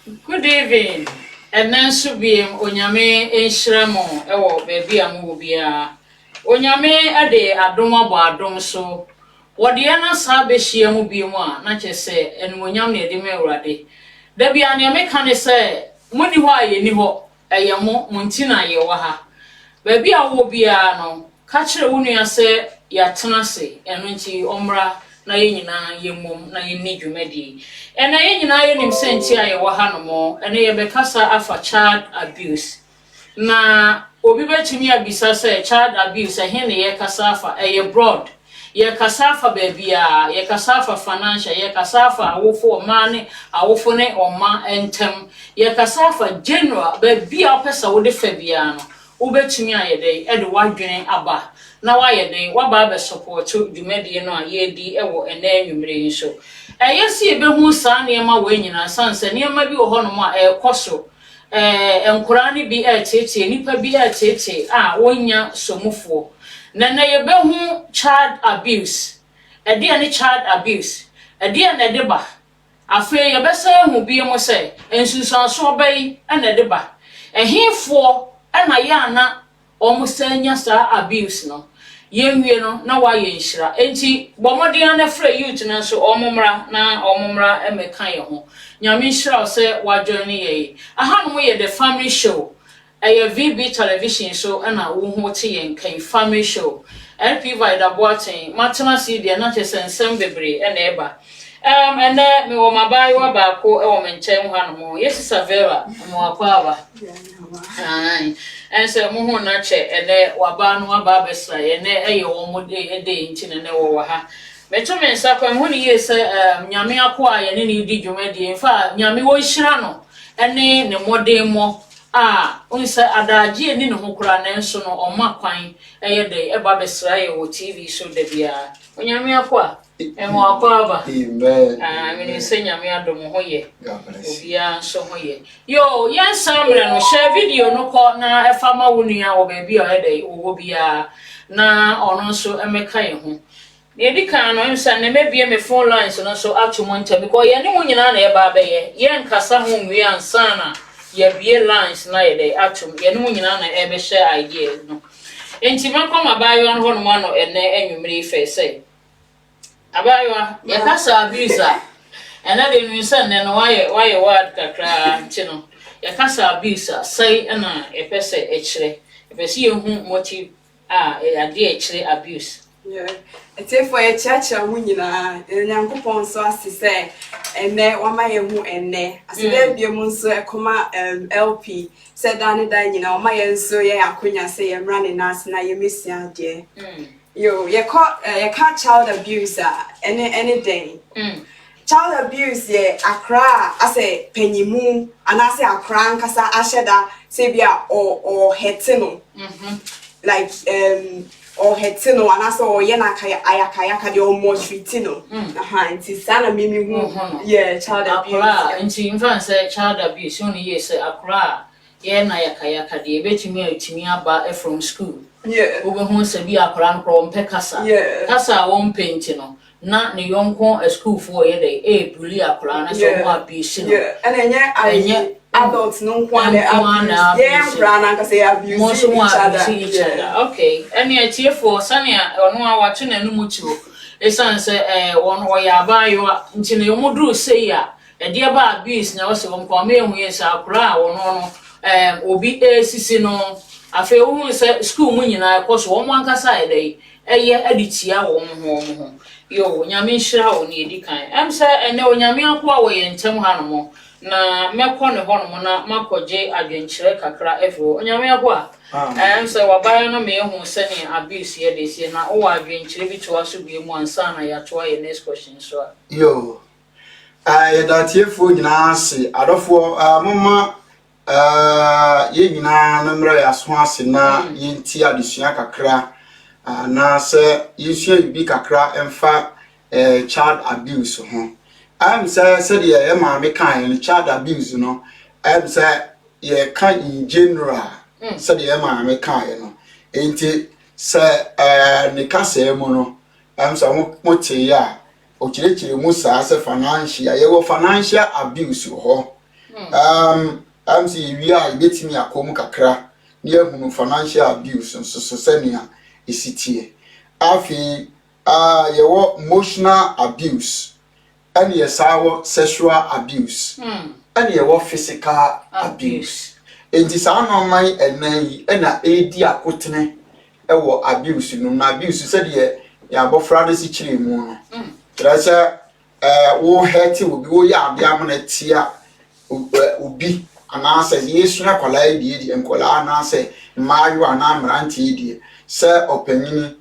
Good evening. And then should be Onyame Enshramo, baby, Amubia. Onyame a day Adoma Badom so. What the Anna Sabe Shiamu be one, not just say, and Munyam de Merade. There be an American say, Money why any ho, a yamo, Montina Yawaha. Baby, I will be a no. Catch the Unia say, Yatanase, and Winti Omra. Na yenyina yemom na yenni dwumadi ena yenyina yenim senti aye wo ha no mo ena ye bekasa afa child abuse na obi betimi abisa say child abuse he ne ye kasa afa eye broad ye kasa afa baabia ye kasa afa financial ye kasa afa awofo omane awofo ne oma entem ye kasa afa general baabia opesa wo de fa bia no wo betimi aye dey e de wadwene aba na waye den waba be support dwumadi no a ye di ewo ena anwumre so yesi ebehu saa niema we nyina sanse niema bi wo ho no ma ekoso enkura ne bi tete nipa bi tete wonya somufo na ye behu child abuse ade ani child abuse ade na de ba afa ye besa hu bi mo se ensusanso obai na de ba ehifo na ya na omusanya sa abuse no yenwie no na wa yenhira enti bomodian na fra youth na so omumra emeka ye ho nyame nhira se wa join ye aha no ye the family show VB television so na wo ho te yen kan family show LP Vida Boatin matema CD na tesensem bebre na eba ene me wo mabai wa ba ko e wo menchen ho no yes Savera mo akwa ai ense mo ho na che ene waba no waba besra ene eye wo mo de ntine ne wo ha meto me nsa kwa ho ni yese nyame akwa ye ne di dwumadi mfa nyame wo hira no ene ne modern mo onse adaje ni ne ho kura na enso no oma kwan eye de eba besra ye wo TV so de bia onyame akwa emo akwa ba amen me se nyame adom ho ye obia so ho ye yo yan samre no share video no ko na efama wonua wo ba bia ede wo bia na ono so emeka ye ho ne dika no ensa ne mebie me phone lines no so atumo nta because ye ne ho nyina na eba ba ye nkasa ho nwi ansa na ye bie lines na ye de atum ye ne ho nyina na ebe share ideas no enti makoma ba yo no ho no ano ene anwumre ife say abaywa ya kasa abuse ena de nsa ne no waye word kakra ntino ya kasa abuse sai na epese ekire epese ye hu motive ade ekire abuse ete for e chacha hu nyina nyankopon so asise ene wama ye hu ene asebe bie mu nso ekoma LP said dan dan nyina wama ye nso ye akonya se ye mra ne nas na ye mesia de yo you can't child abuse any day child abuse ye akra ase penyimu anase akra nkasa asheda sebia or hetino like or hetino anase or ye na ayaka de almost fitino nti sana mimi hu yeah child abuse nti infan say child abuse only ye say akra ye na yakayaka de betimi aba from school yeah obo hu se bi akra nkro mpe kasa kasa won penti no na ne yonko a school for ye dey bully akra na so mo abuse no yeah and enye adults no kwane abuse yeah akra na kasa abuse each other okay any atie for sania ono a wato na numu tiro esan se won wo ya ba yo nti ne yomudru sei a de ba abuse na wo se won ko me hu ye sa akra wono no obi sisi no afi wo se school mu nyina koso wo ankasa edai eye aditia wo ho yo nyame nhira wo ne edikan em se ene onyame akwa wo ye ntem ha no mo na mekọ ne ho no mo na makoje adwenkyere kakra efo onyame akwa em se wabaye no me hu se ne abuse ye de sie na wo adwenkyere bi to aso bi mu ansa na ya to ye next question so yo yedatiefo nyina ase adofo mama ye nyina na mra ya so ase na yenti adesua kakra na se yesua bi kakra emfa child abuse ho am say the e ma me kan child abuse no am say ye kan in general say the e ma me kan no enti say ne kasa mu no am say mo te ya o kirechire mu sa say financial ye wo financial abuse ho I'm see we are getting me a com kakra near financial abuse and so senia is it here. Afi your emotional abuse and your sour sexual abuse and your physical abuse. It is our my and a dear cotton abuse no abuse said ye ya bofra de si chire mu no. Trasa wo heti wo bi wo ya abia mo na tia obi anase yesu na kwala die enkola anase mayu anamranti die se opanyini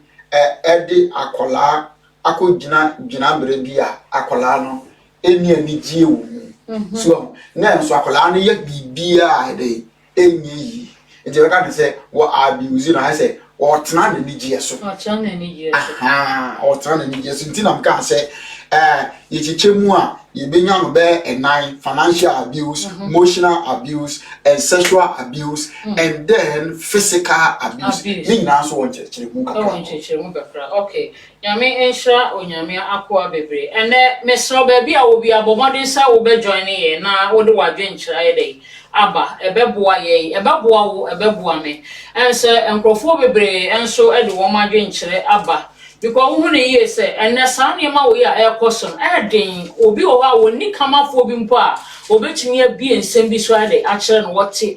edi akola akogina bere bia akola no eni anigye wo mu so na enso akola no ye bibia ede enyi yi nje we ka say wo abuse no ha say o tena na nigye so o tena na nigye so o tena na nigye so ntina mka say yichichemu a yebenya no be enine financial abuse, emotional abuse, and sexual abuse, and then physical abuse. Ni na so wonche chiremu kakra. Wonche chiremu kakra. Okay. Nyame enhra onyame akwa bebre. Ene mesro baby a obi abomode sa wo be join ye na wo de wadwe nchira ye dey. Aba ebeboa ye, ebeboa wo, ebeboa me. Ense enkrofo bebre enso e de wo madwe nchire aba. Because who ye say, and na sanya ma we are air custom, adding, obi or woni kama for bimpa, obet me be and send be swade, actually, what to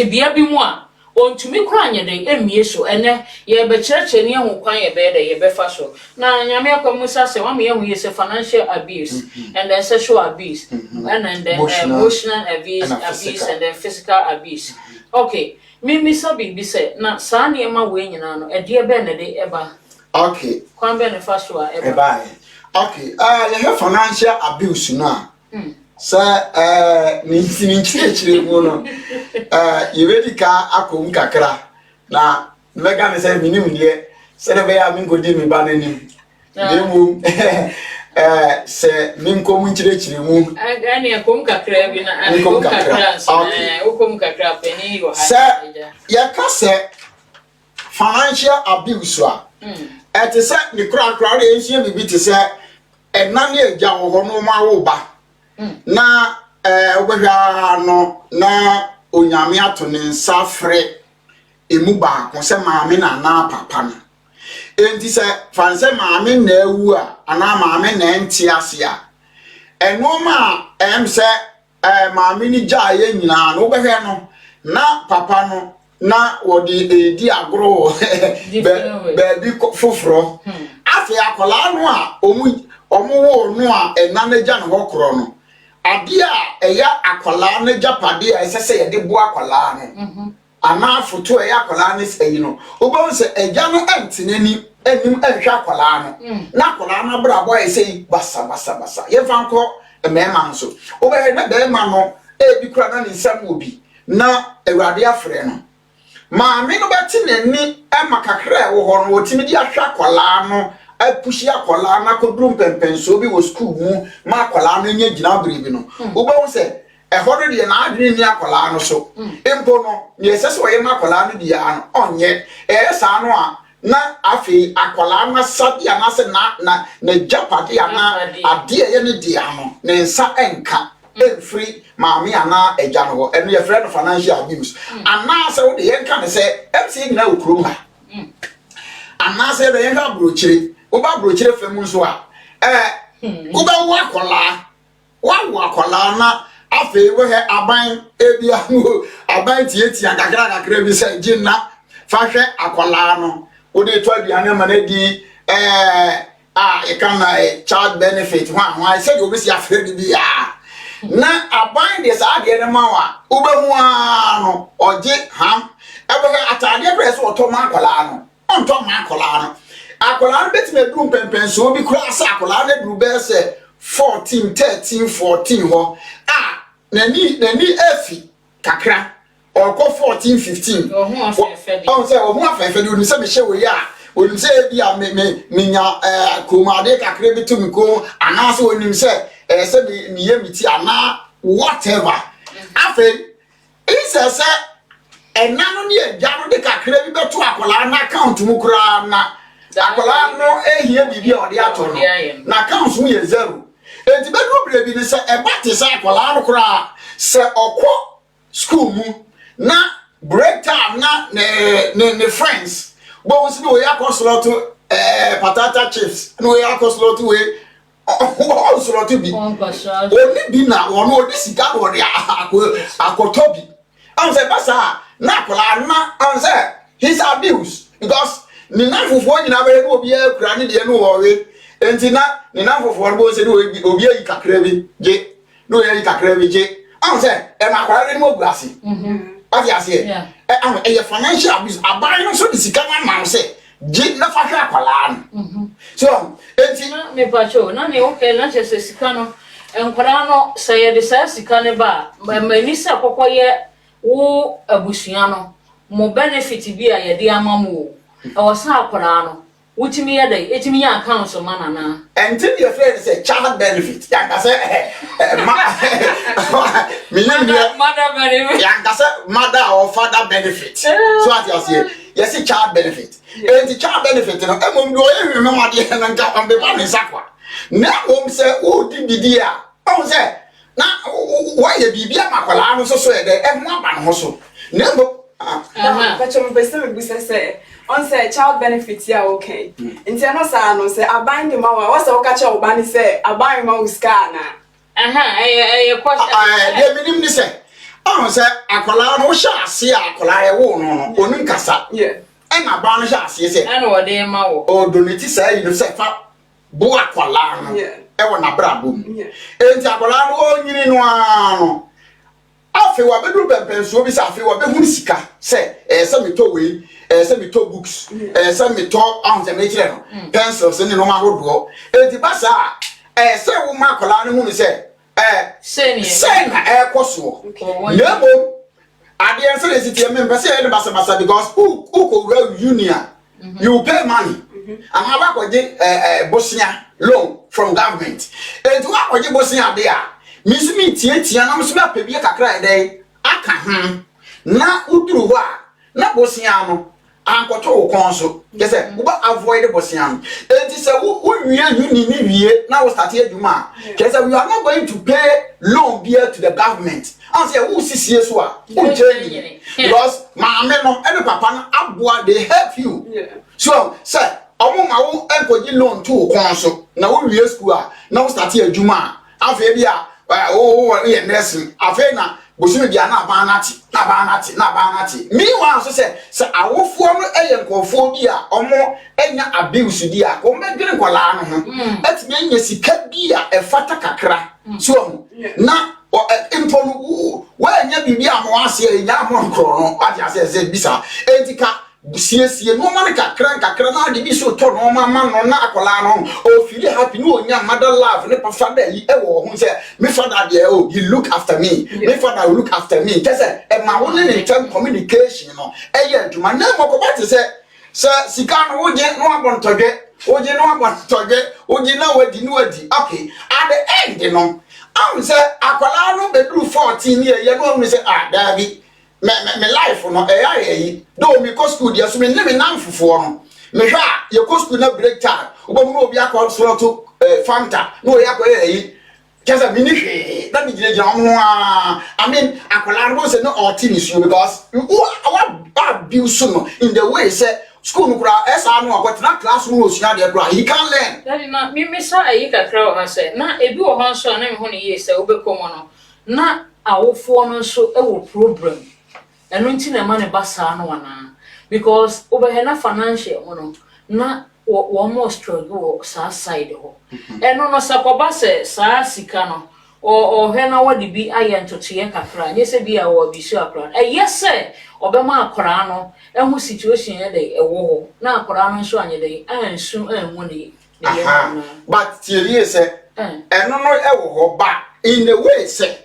be a bimwa, on to me crying a day, and me so, and ye be church and ye who cry a bed, ye be fashion. Now, Yamaka Musa say, 1 year we is a financial abuse, and then sexual abuse, and then emotional abuse, and then physical abuse. Okay, me sabi be said, now sanya ma way, you know, a dear Benedict ever. Okay. Kwambe ne faswa bye. Okay. You have financial abuse now. Sir, ni chire mu no. You ready ka akom kakra. Na mega me say minim die. Se de be ya min godi mi ba nanim. Demu se min ko mun chire mu. Ani akom kakra bi na akom kakra. Ukom kakra peni wo ha. Se ya ka se financial abuse wa. Ete se ni kra de enhie bibi te se enna ne agya wo ho no ma wo ba na obehwa no na onyame ato ne nsa frɛ emu ba ko se maame na na papa no enti se fan se maame na awu a ana maame na enti ase a eno ma se maame ni gya ye nyina no obehwa no na papa no na wodi edi agro be foforo afi akola no a omu no a enanaja no hokro no ade a eya akola na japade a esese ye de bo akola no ana foto eya akola ne sei no obo se eja no entinani enim ehwa akola no na akola na brabo esei basa ye fanko emema nso obo na be ma no ebi kura na nsam obi na ewrade afre no maame no beti nani emakakra wo ho no otimi di ahwa akola no apushi akola na kodrum pempenso bi wo school mu ma akola no nya gina biribi no wo ba wo se ehodo de na adwene ni akola no so empo no ne esese wo ye ma akola no dia no onye sa no a na afi akola na sadia na se na japade ana ade ye ne dia no ne nsa enka free maami ana eja no eno ye friend financial abuse ana se wo de yenka ne se MC na okrom ha ana se be yenka brochire wo ba brochire fam nso a wo ba wo akola na afi wo he aban ebia no aban tietia kakra bi se jinna fa hwe akola no wo de to aduane ma na di e kan na child benefit ho se go be si afre di bia na aban de sa de ne mawa ubehu ano oje ham ebe atade press oto ma akola no onto ma akola no betime drum pempenso obi kura asa akola na dru be se 14 13 14 ho nani efi kakra oko 14 15 o se ohu afefe de oni se me hye we ya oni se bi a me nya komade kakra bitum ko anase oni se se mi yemiti ana whatever afi insese enano ne agya no de kakra bi beto akola na account mu kura na akola no ehie bibi a ode ato no na account mu ye zero enti bedro bre bi ne se ebate se akola no kura se okwo school mu na break time na ne friends bo nsi no ya slot patata chips no ya slot we o slot bi oni bi na wono odi sika no de akotobi am say basa na kola na am say his abuse because ni na fufu nyina be no obi akura ne de no wo we enti na ni na fufu no bo se no obi ayi kakra bi je no ya yi kakra bi je am say e ma kwara ni mo guase what you say e financial abuse aban no so di sika na ma say je na fa hwa akwala no so enti me pacho na ne okay na chese sika no enkwara no say ye de say sika ne ba mani sa kokoye wo abusua no mo benefit bi a ye de amamu e wo sa akwara no wutimi ye dey etimi ya account so manana until your friend say child benefit yanka say mother benefit yanka say mother or father benefit so what you say you say child benefit and the child benefit no emom do you remember the na nka on be ba ni sakwa na mom say o di bidia o say na why you bibia makwala no so e dey e ho aba no so na but you be me say on say child benefit ya okay nti no say no say aban de ma wa say o ka che oba ni say aban ma uska na question dey minim ni say on say akwala no sha ase akwala e wo no onim kasa yeah e na ba no sha ase say ana wo de ma wo o donate say you say fa bo akwala no e wo na bra bom enti akwala no o nyini no ano afi wa bedu pempenso bi sa afi wa be hu sika say say me to we say me to books say me to on the make no pencils ni no ma hodo enti basa say wo ma kola no hu say say na koso nemo ade say le sitie me pese e basa because who go union you pay money and have ko je bosia loan from government enti wa ko je bosia de a misimi tie na mso ba pebie kakra eden aka na uduru ho a na bosia no ankoto wo konso je say wo ba avoid bosia no enti say wo wie uni ni wie na wo start aduma je say we are not going to pay loan beer to the government and say wo sisie so a wo change because maame no e papa no aboa they help you so say omo ma wo enkoji loan to wo konso na wo wie school a na wo start aduma afa bia yeah nursing afena bosumi bia na banati meanwhile so say awofo no eyenkofo bi a omo enya abuse bi a o medwene kwala no ho etime enya sika bi a efata kakra so na imponu wa enya bibi a mo ase enya mo nkro no aja say bisa entika sie no man kakra na de bi so to no mama no na akola no o feel happy no onya mother love ne papa da yi e wo ho say me father there oh he look after me me father will look after me just say e ma wo ne term communication no e ye aduma na mo ko ba te say sika no wo je no abontodwe wo je na wadi okay at the end no am say akola no be do 14 year no me say dabi me life no yi do me go school dia so me ne me nan fofo no me hwa ye go school na break time obo mu obi akọ so to fanta no ya ko yi kesa me ni hwe na me gina ho I mean akola no say no optimism because our abuse no in the way say school no kura esa no akotena classroom osua de kura he can learn daddy na me sa ayi kakra o ha say na ebi o ho so na me ho ne ye say obekomo no na awofo no so e wo problem eno nti na ma ne basa no wana because obehena financial no na wo more struggle sa side ho eno no sakoba se sa sika no o hena wadi bi aye ntotoye kakra nye se bi a wo bisu akra yes obema akra no ehu situation ye dey ewo ho na akra no so anye dey ansu anwu ne but theory say eno no ewo ho ba in the way say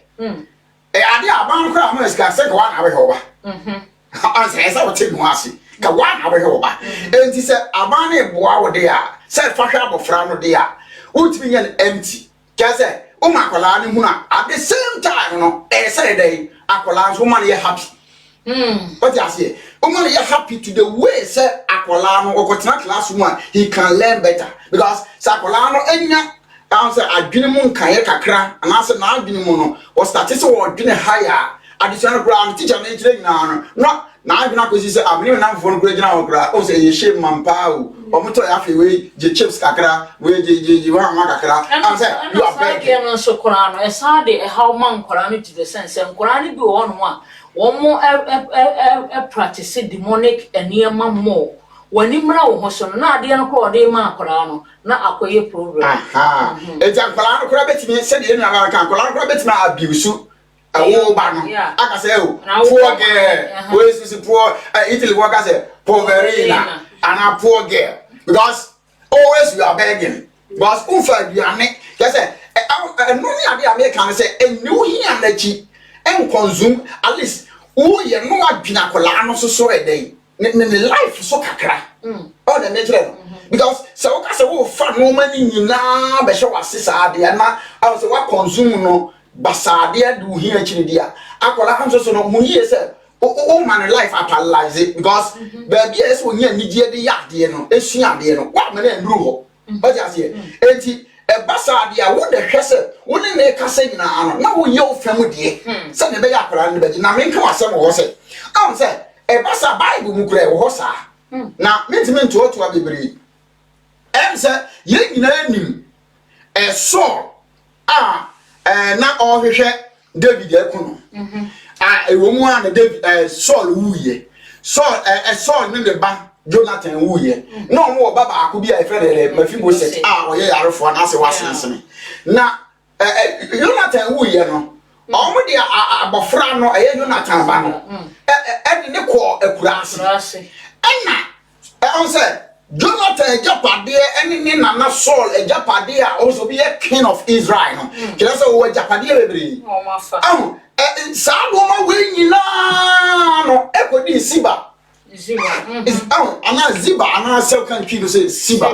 ade aban kra mo eska se kwa na we ho ba say esa wo te no ase ka wa na we ho ba enti se aban na eboa wo de a se fa hwa abofra no de a utimi nya empty ka se o makola ni hu na at the same time no say dey akola so man ye happy what you say o man ye happy to the way say akola no okotena classroom he can learn better because say akola no enya am say adwene mu nkae kakra anase na adwene mu no o start say wo adwene higher additional ground teacher na kire nyina no na adwene akosi say abni na mfo no kura gina wo kura o say ye shape mampa o omoto ya fe we je chips kakra we je wa ma kakra am say you are begging no so kura no e sa de how man kura no to the sense kura no bi wo no a wo mo practice demonic eniema more wani mra wo ho so na ade no ko de ma akora no na akoye problem aha eja akora no kora betimi se de nua ba kan akora no betimi abuse awo ba no aka se o poor girl we is poor Italy work say poverina and a poor girl because always you are begging because unfa duane you say no ni ade American say enu hia na chi en consume at least wo ye no adwina kola no so e dey ne life so kakra all the natural because so ka se wo fa no mani nyina be hwe wasesa ade na I say what consume no basade adu hia chiri dia akola hanso so no mu yie se o man life paralyze it because baby es wo nya nigye de yade no esua ade no wa me na nduru ho o ja se enti e basade a wo de hwese wo ne ne ka se nyina ano na wo ye o fam de se ne be ya akola ne be na me nka wasem wo se am se e basa Bible mu kura wo sa na mentiment to abebere em se ye nyina anim e so na ohwehwe David ekuno ewo mu a na David Saul wuye Saul ne ba Jonathan wuye no mo baba akobia e fere Mephibosheth oye yarefo na se wasensene na Jonathan wuye no omo de abofra no eye Jonathan ba no e ne ko akurase enna on say Jonathan ejapade eni nana Saul ejapade a also be a king of Israel no kira say wo ejapade bebre o ma fa sa do ma we nyina no ekodi Ziba is ana Ziba ana sel kan kino say Ziba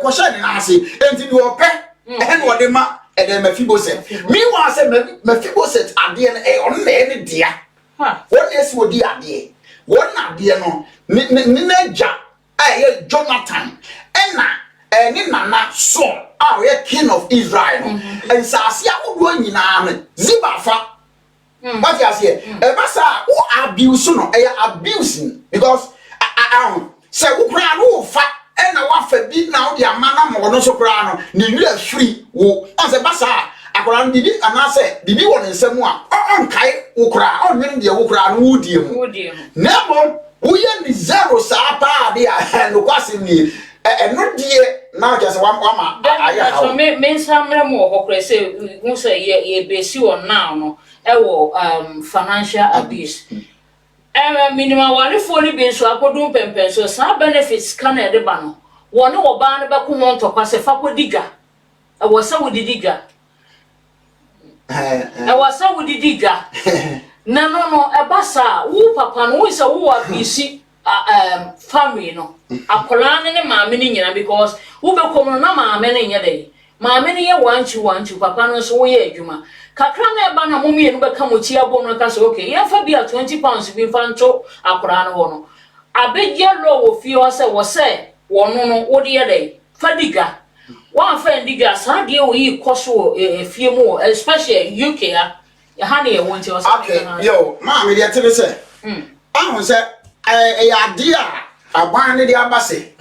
ko shade na ase enti do pe en wo de ma e Mephibosheth mi wa say Mephibosheth ade na e on na ene dia what is wo di ade won ade no ni na ja Jonathan ena ni nana Saul we king of Israel and sasia wo nyina na Ziba fa what you say e basa wo abuse no abusing because say wo kra no fa ena wa fa bi na wo dia mana mo no so kra no ni wi free wo on say basa akola bibi anase bibi won nsemu a on kai wo kra on nwen dia wo kra no wo die mu na mo we ni zero sa pa dia no kwase ni no die na just one aya so me nsamre mo hokre say hu say ye besi on now no e wo financial abuse minimum wale foni be so akodun pempen so sa benefits kan e de ba no woni wo ba ne be ko ho ntokwa fa ko diga e wo sa wo diga e wo sa wo diga na no ebasa wo papa no wo se wo abisi family no akola ne maame ne nyina because wo be kom na maame ne nya dey maame ne ye wanchu papa no so wo ye adwuma kakra na eba na momie no be ka mo chi abo no ka so okay ye fa bia 20 pounds bi fa nto akora no ho no abegye lo wo fi o se wo no wo de ye dey fa diga wa fa diga sa de wo yi koso fie mu especially UK ya na ye wonti o okay yo ma me de tebe se ahun se ya dia aban ne de abase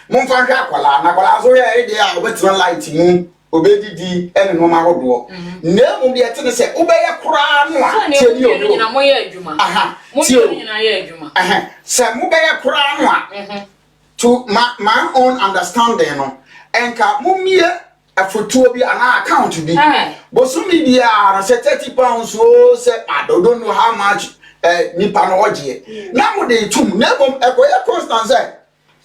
mo fa hwa akwala na akwala so ye de a obetima light mu obedidi ene no ma hodo na mu de tebe se obeye kura no a tie ni o na mo ye adwuma aha mo ni na ye adwuma aha se mu beye kura no a to my own understanding no enka mumie afotuo bi ana account bi bosumi bia na say 30 pounds o say I don't know how much nipa no oje na mo de tum na bom ekoye constant say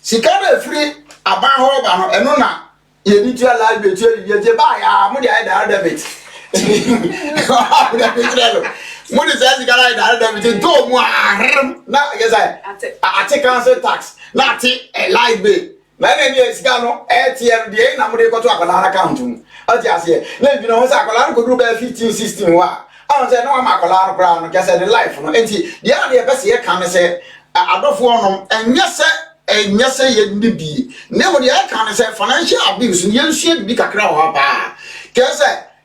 sika na free aban ho ba no eno na ye ni tua live betu ye je ba ya mo de ai da debit mo de say sika na da debit do mo na ye say ate council tax na ate live be na na ni sika no ATM de na mo de ko to akola account mu ati ase na bi no ho sa akola ko duru be 15 16 wa on say no ma akola no kra no ke say the life no enti de na de be se ye kan say adofo no enye se enya say ye bi na wo de aka say financial abuse ye nsu bi kakra ho ba ke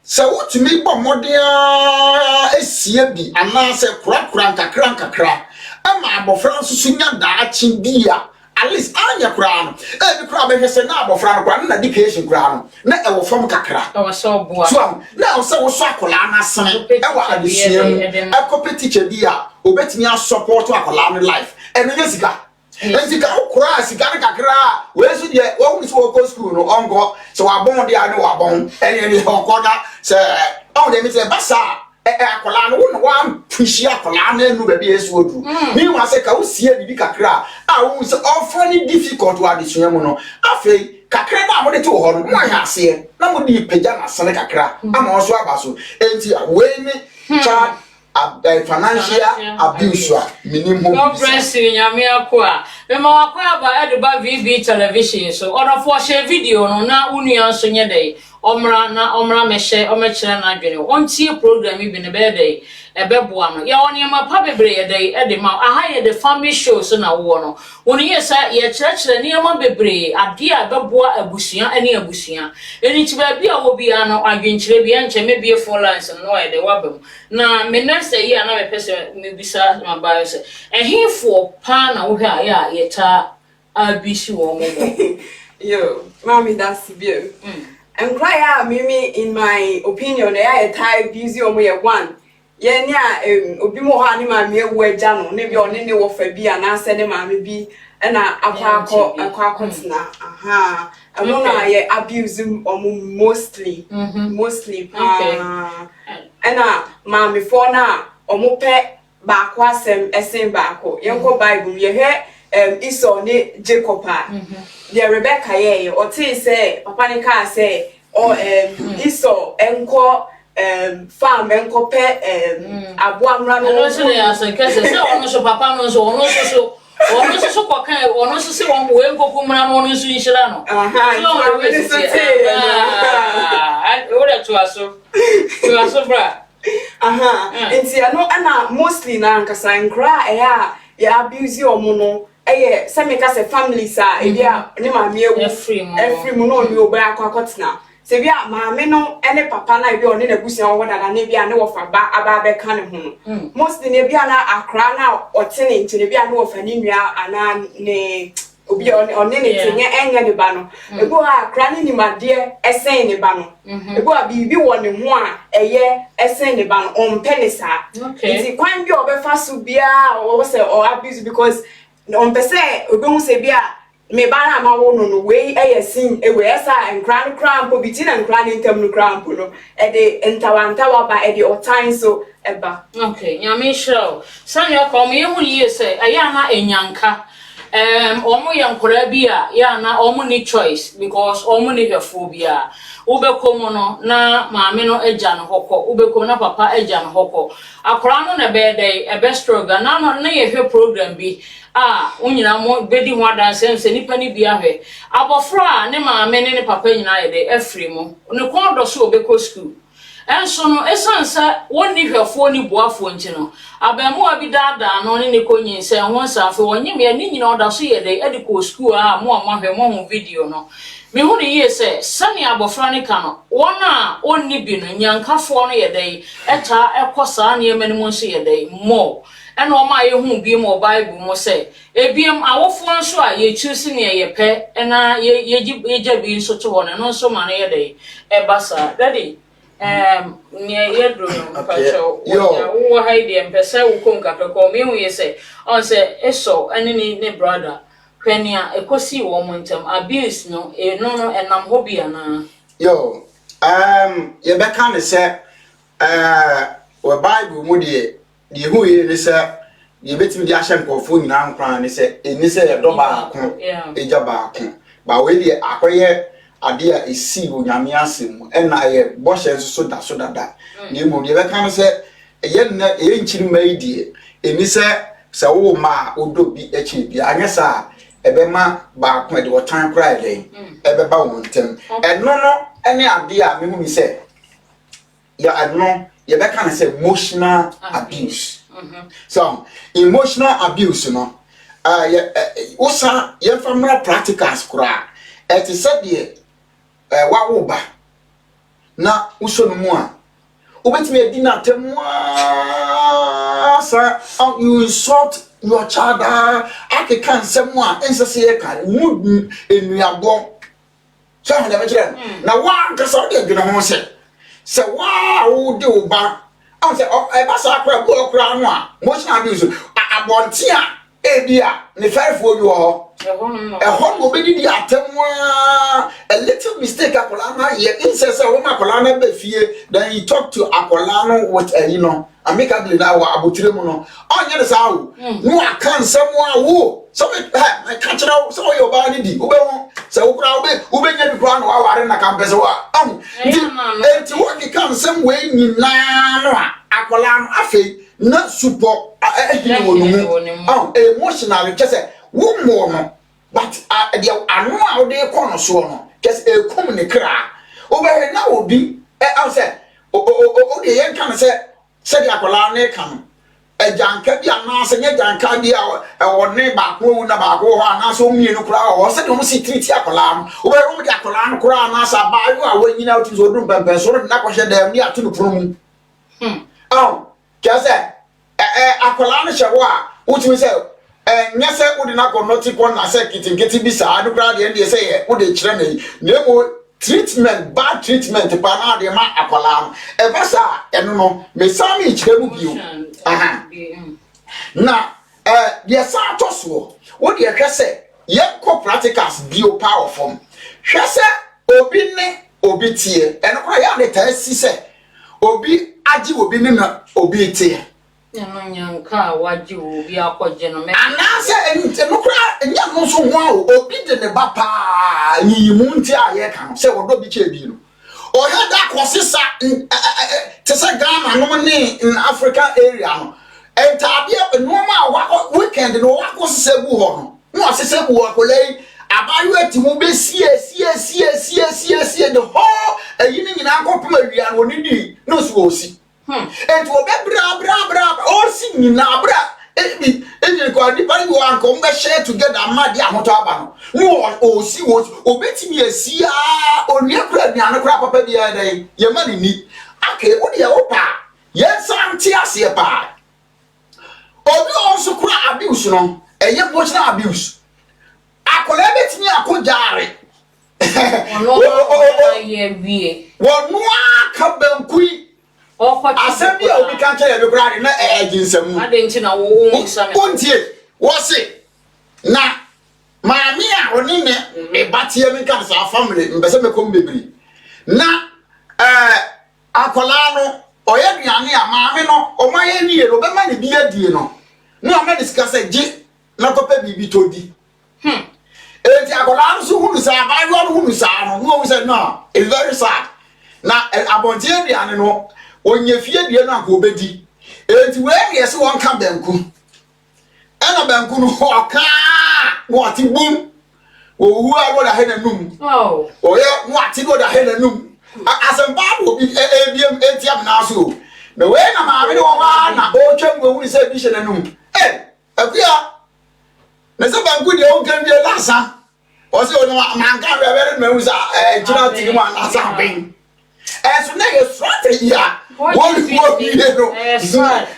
say wotumi bɔ modea esie bi ana say kura kakra ama abofra nso sunya daachi bia at least anya kura no bi kura be hwese na abofra no kura na education kura no na e wo fam kakra so boa so na wo say wo so akola na sene e wa adesua e copy teacher bia obetimi a support akola no life e no yesika ensika ukura sika kakra we so de wo hu so go school no ongo so wa bon de ane wa bon ene okoda se on de mi se basa akola no wo wa push akola na enu ba bi esu odu mi wa se ka wo sie bibi kakra a wo se ofani difficult wa de mu no afei kakra na mo de to ho no mo ya ase na mo di peja na sene kakra ama wo so abaso enti we ni child financial abuse minimum. God bless you, Nyamiakwa. Mema wakwa ba Eduba VB television so order for share video no na unuan so nye dey. Omra meshe omechira na adwene. Ontie program bi ne be dey ebeboa no. Ya woni ma pa bebre ye dey e de ma aha ye the family show so na wo no. Woni ye sa ye kyerɛkyerɛ ne ma bebre ade a beboa abusua ene abusua. Eni ti ba bi a wo bia no adwenkyerɛ bi enche me bie for lines no ye dey wabam. Na me next year na me pese me bisa ma ba se. Ehifo pa na wo hwa ya ye ta abisi wo mo. Yo, mommy, that's beautiful. And cry mimi in my opinion, I type busy on me one. Yenya obimo ha ni ma me eja no ne bi one ne wo fa bi ana se ne ma me bi na akwa na aha amona ye abuse mostly na ma me for na omo pe ba kwa asem esen ba ko yenko bible ye he Esau ne Jacob the Rebecca ye o ti say papa ne ka say o Esau enko farm enko pe aboa mra no so dey asan kase say ono so papa no so ono so kwa kan ono so se won we enko kumra no ono so inshira no so we say o da to aso bra enti ano ana mostly na nkasa nkra ya abuse omo no se me ka se families a e bia ne ma me ewu every mu no mi oba akotena se bia ma me no ene papa na bia oni na busia wo daga ne bia ne wo fa ba aba be ka ne ho no mostly ne bia na akra na otene nti ne bia ne wo fa ni nua ana ne obi oni ne tinye enye ne ba no ebo akra ne ni made esen ne ba no ebo bibi wo ne ho a eye esen ne ba no on penisa nti kwan bi obefa so bia wo se o abuse because on pese obehu se bia me ba na ma wo no we sin we esa nkran krampo bitina nkran ntam no krampo no e de ntawantawa ba e de otan so eba okay nyame show sanyo ko me hu ye se aya na enyanka omo yankora bi a ya na omo ni choice because omo ni hwefobia ubekomo no na maame no agya no hokọ ubekomo na papa agya no hokọ akora no na be dey e be stronger na no na ye hwe program bi unyina mo bedi ho adanse se nipa ni bia hwe abofra ne maame ne papa nyina ye dey afri mo ne kon do so obekọ school enso no esansa woni hwefo ni boafo nti no abamu abi dada no ne konyin se ho safe wonyim ye ni nyina oda so ye dey ediko school mo amahwe mo ho video no me hu ne ye se sane abofra ne ka no wona onni bi no nyankafo no ye dey eta ekosa ne yemani mo so ye dey mo ena o ma ye hu bi mo bible mo se ebiem awofo nso a ye choose ne ye pe ena ye bi nso to wona no nso ma ne ye dey ebasa daddy nye yedro no pacho wo haide empesa wo kom kapeko me hu ye se on se eso ene ne brother kwenia ekosi wo montam abuse no no enam hobia na yo ye beka ne se wo bible mu de hu ye ne se ye betimi di ahye nkofo nyina nkran ne se eni se ye do ba ko eja ba ko ba we de akoye ade a esi onyame asem ena ye bohye so da so dada ni mo ye beka ne se ye na ye nchiri maidie eni se wo ma odo bi echi bi anyesa ebema ba ko de wotan kra eden ebeba won tem eno no ene ade a me hu mi se ya eno ye beka ne se emotional abuse so emotional abuse no Usa ye famra practicals kura. Eti said ye wa wo ba. Na uso no mu a. Obetimi edi na temwa sa you insult your child ake kan semu a ensese ye kan mu enuabo. So ha na megire na wa nkasa o de adwene ho se wa wo de oba am se e ba sa akra bu okra no a mo china bi so abonte a ebia ne faifo you ho ehon go be di atemwa a little mistake akola na ye insese wo makola na be fie then you talk to akola no with you know amicably na wa abotire mu no onye de sa wo no aka nsemu a wo so me I catch it out so your body di ube won se wo kura ube nya bi kura no wa ware na campus wa enti wo di kan nsem we nyina no a akola no afei na support ehine wonu emotional kese wo mo no but the anu a wo de kono so no kese ekum ne kra ube na obi am say o de yen kan say di akola ne kan ejanka bi anase nya janka bi a wone ba ko na ba ko ha na so mienu kura o se de mo si treat akola no ube wo de akola no kura na sa ba yu a wanyina uti so dum pempen so na ko hye dem ni atu no promu kese akola no hye wo a uti se nya se wo de na ko noti ko na se kitinkiti bi sa adu kura de se ye wo de kire na nemo treatment bad treatment pa na de ma akola e ba sa eno no me sami kire mu bio na ye sa toso wo de hwese ye ko practicals bio power form hwese obi ne obi tie eno kwa ya de ta si se obi agi obi ne na obi tie no nyanka waji obi akọje no me anase ente no kra nya no so ho obi de ne ba pa yiyimu nti aye kan se wodo bi che bi no o he da kwosesa te se Ghana no ne in African area no entabia no ma wa weekend no wa kwosesa bu ho no asesa bu akolai abayu atimu be sie the whole yini nyina akopum awia no ni di no so osi enti wo be bra o si nyina bra enyi ko adi bari wo anko mbe share together amadi ahoto aba no o si wo obetimi asia oni akura ni anakura papa bia dai ye mani ni ake wo de wo pa ye santi ase pa obi on so kura abuse no eye emotional abuse akola betimi akojare ono ye wie wonu aka bankui asem bia obi kan kire be kura na ejinsam ade nti na wo nsame ontie wo se na maami a oni ne me batie me kan sa family mbese me kom bebiri na akola no oye duane a maami no o maye nie no be ma ne bi adie no na o ma discuss ji na kopa bibi todi enti akola no so hunu sa ba yo no hunu sa no say no it's very sad na abontie duane no onye fie die no akọ obedi enti we ye se won ka banku ena banku no oka no ati bum owu a wo da he na num oye no ati do da he na num asemba do bi ebiem enti am na so na we na ma bi do wa na o twam go wuri se bi she na num akua na se banku de o kan bi lasa o se o no ma kan be be na wusa jina ti mu na sa ben so na ye strategy a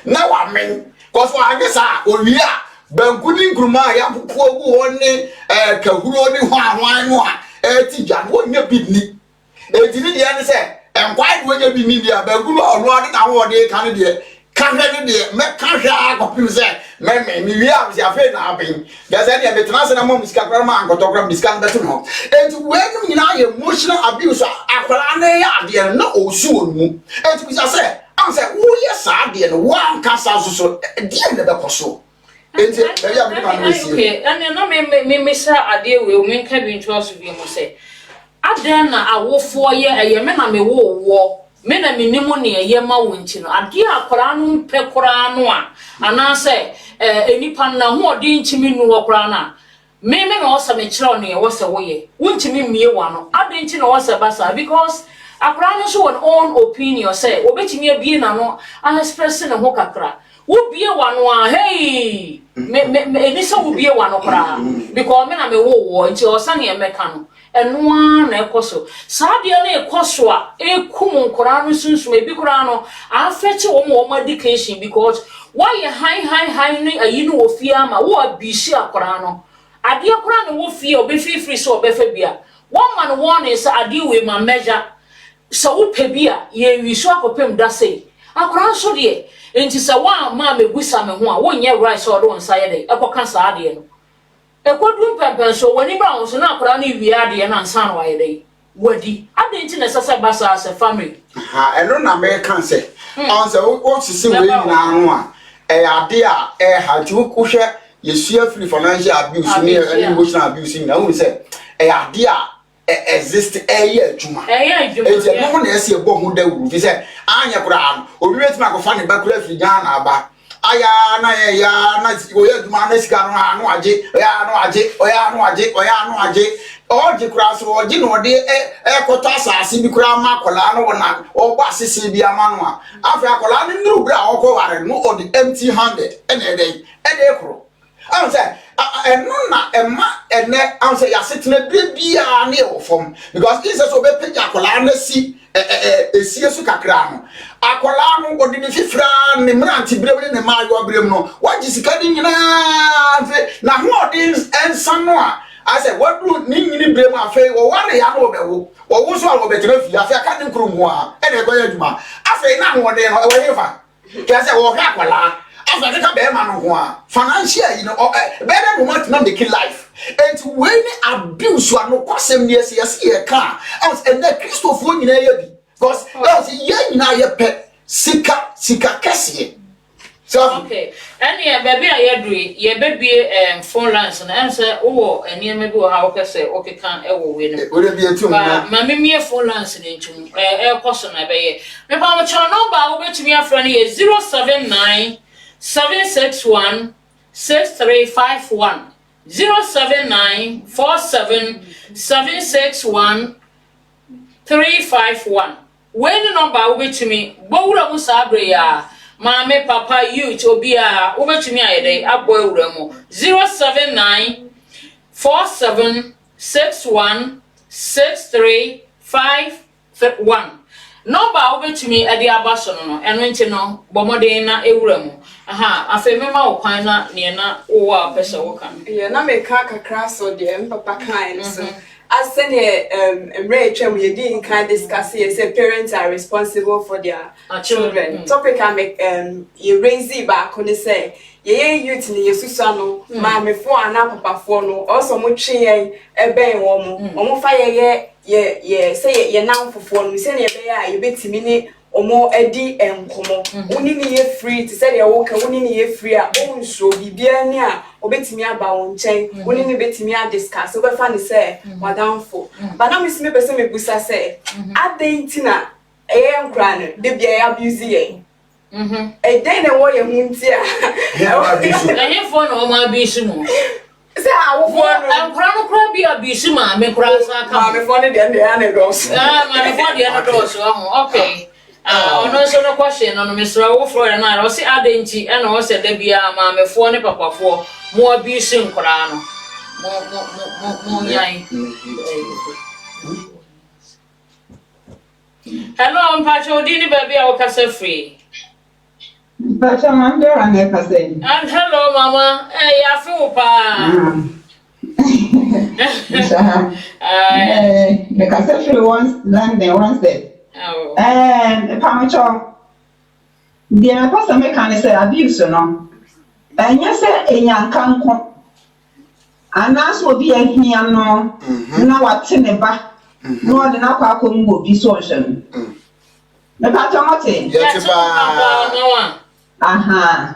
na wa men cause wa agesa owia bankuni nkruma ya pupu ogu woni kahuro ni hwan no a ti jan wonya bidni edini de ne se enkwai wonya bidni dia bankunu ono ade na wo de kan de kahwe de me kahwe akopim se me wi am se afa na abin ya se de betena se na mo musika kra ma ankotokra musika beto no enti wenum nyina ye emotional abuse akwara na ya ade na osu onu enti bisa se am se wo ye sa ade no wan kasa so de ne be koso enti be ya me ma no si okay and no me sa ade we o men ka bi nto aso bi mo se ade na awofo ye me na me wo me na minimu ne ye ma wo nti no ade akwara no mpe kora no a ana se enipa na ho odi nchimi nu okra na me na osa me kire ono ye wo se wo ye wonchimi mie wa no ade nchi na wo se basa because akra no so one own opinion say obetimi abie na no express ne ho kakra wo bie wano a hey me eni so wo bie wano kra because me na me wo nti o sa ne meka no eno a na ekoso saade na ekoso a ekum nkora no sunsun ebi kora no afeche wo mo education because why high ni ayi no ofia ma wo abishi akora no ade akora no wo fie obefifiri so obefa bia one man one is ade we ma measure so wo pe bia ye wi so akopem da sei akora so de enti se wa ma megusa me ho a wo nye right so do nsa ye de ekoka saade no ekodum pempen so wani ba wo so na akora no wi ade na nsa no wa ye de wadi ade nti na sasa basa as a family eno na American say on say what sisi we na no a ade a ha ti wo hwe yesu free financial abuse ni emotional abuse na wo say ade a exist eye adwuma eye no na ese ebo hu da wuru fi say anya kura obi wetima akofa ne bakura fi Ghana aba aya na ya na oye adwuma na sika no anu age oya anu age oje kura so oje no de ekota asase bi kura ma kola no wona ogba asese bi ama no a afia kola ni nduru bra okoware no odi empty handed ede kro am say eno na emma ene am say ya setena bia na e wofom because this is obe pija kola na si esie su kakra no akola no odi ni fifra ni mranti brem ne maayo brem no waji sika di nyina na ho odi ensa no a I said, what do Nini blame my face or one ya no bewo or wo so be tena fi afia ka den krum ho a e na goya djuma afei na ho den no e we fa ke say wo hwa kwala afei ka be ma no ho a financial you know better moment na make life and when abuse no kwasem ne yes ye ka and the Christopher nyina ye bi because ye nyina ye pe sika kese. So okay. Any baby I do ye baby phone lines and answer oh and you maybe how can say okay can win. Would it be a two mammy me phone lines into a person I be. Me pa cho number over to me a friend is 079 761 6351 079 47 761 351. When the number over to me, Bowra Musabre Mame papa youth obia ubetumi ayede aboy wuramo 079 47 61 6351 number ubetumi ade abaso no eno nti no bomode na ewuramo aha afemema okwan na ne na wo a pesa wo kan ye na me ka kakra so de papa kan so as say we didn't can discuss here say parents are responsible for their children. Topic I make you raise it back on say ye youth ni yesusa no ma me fo ana papa fo no also mo twe yen eben wo mo fa ye say ye nan fofo no say ye be ya ye betimi ni omo edi enkomo oni ni ye free to say ye wo ka oni ni ye free a o nso bibia ni a obetimi aba won chen oni ni betimi a discuss o be fa ni say wadanfo but na me si me person me busa say adentina nkra no de bia abuse ye e den na wo ye huntia e phone o ma abuse mo say awo phone nkra no kra bia abuse ma me kra sa ka ma me phone de na dos ma me phone de na dos okay ono so no question no Mr. wo Florida na o si adenti e na o se da bia ma me fo ne papafo mo abuse nkra no mo nyai hello mpacho di ni baby a wakasa free mpacho man do ran e kase and hello mama ya fi upa the kase free once land there once there oh and pamacho the person me can say abuse no enya say enyanka nko anas obi ahia no na wate ne ba no de na kwa akombo bi so nhwe me pa tomote aha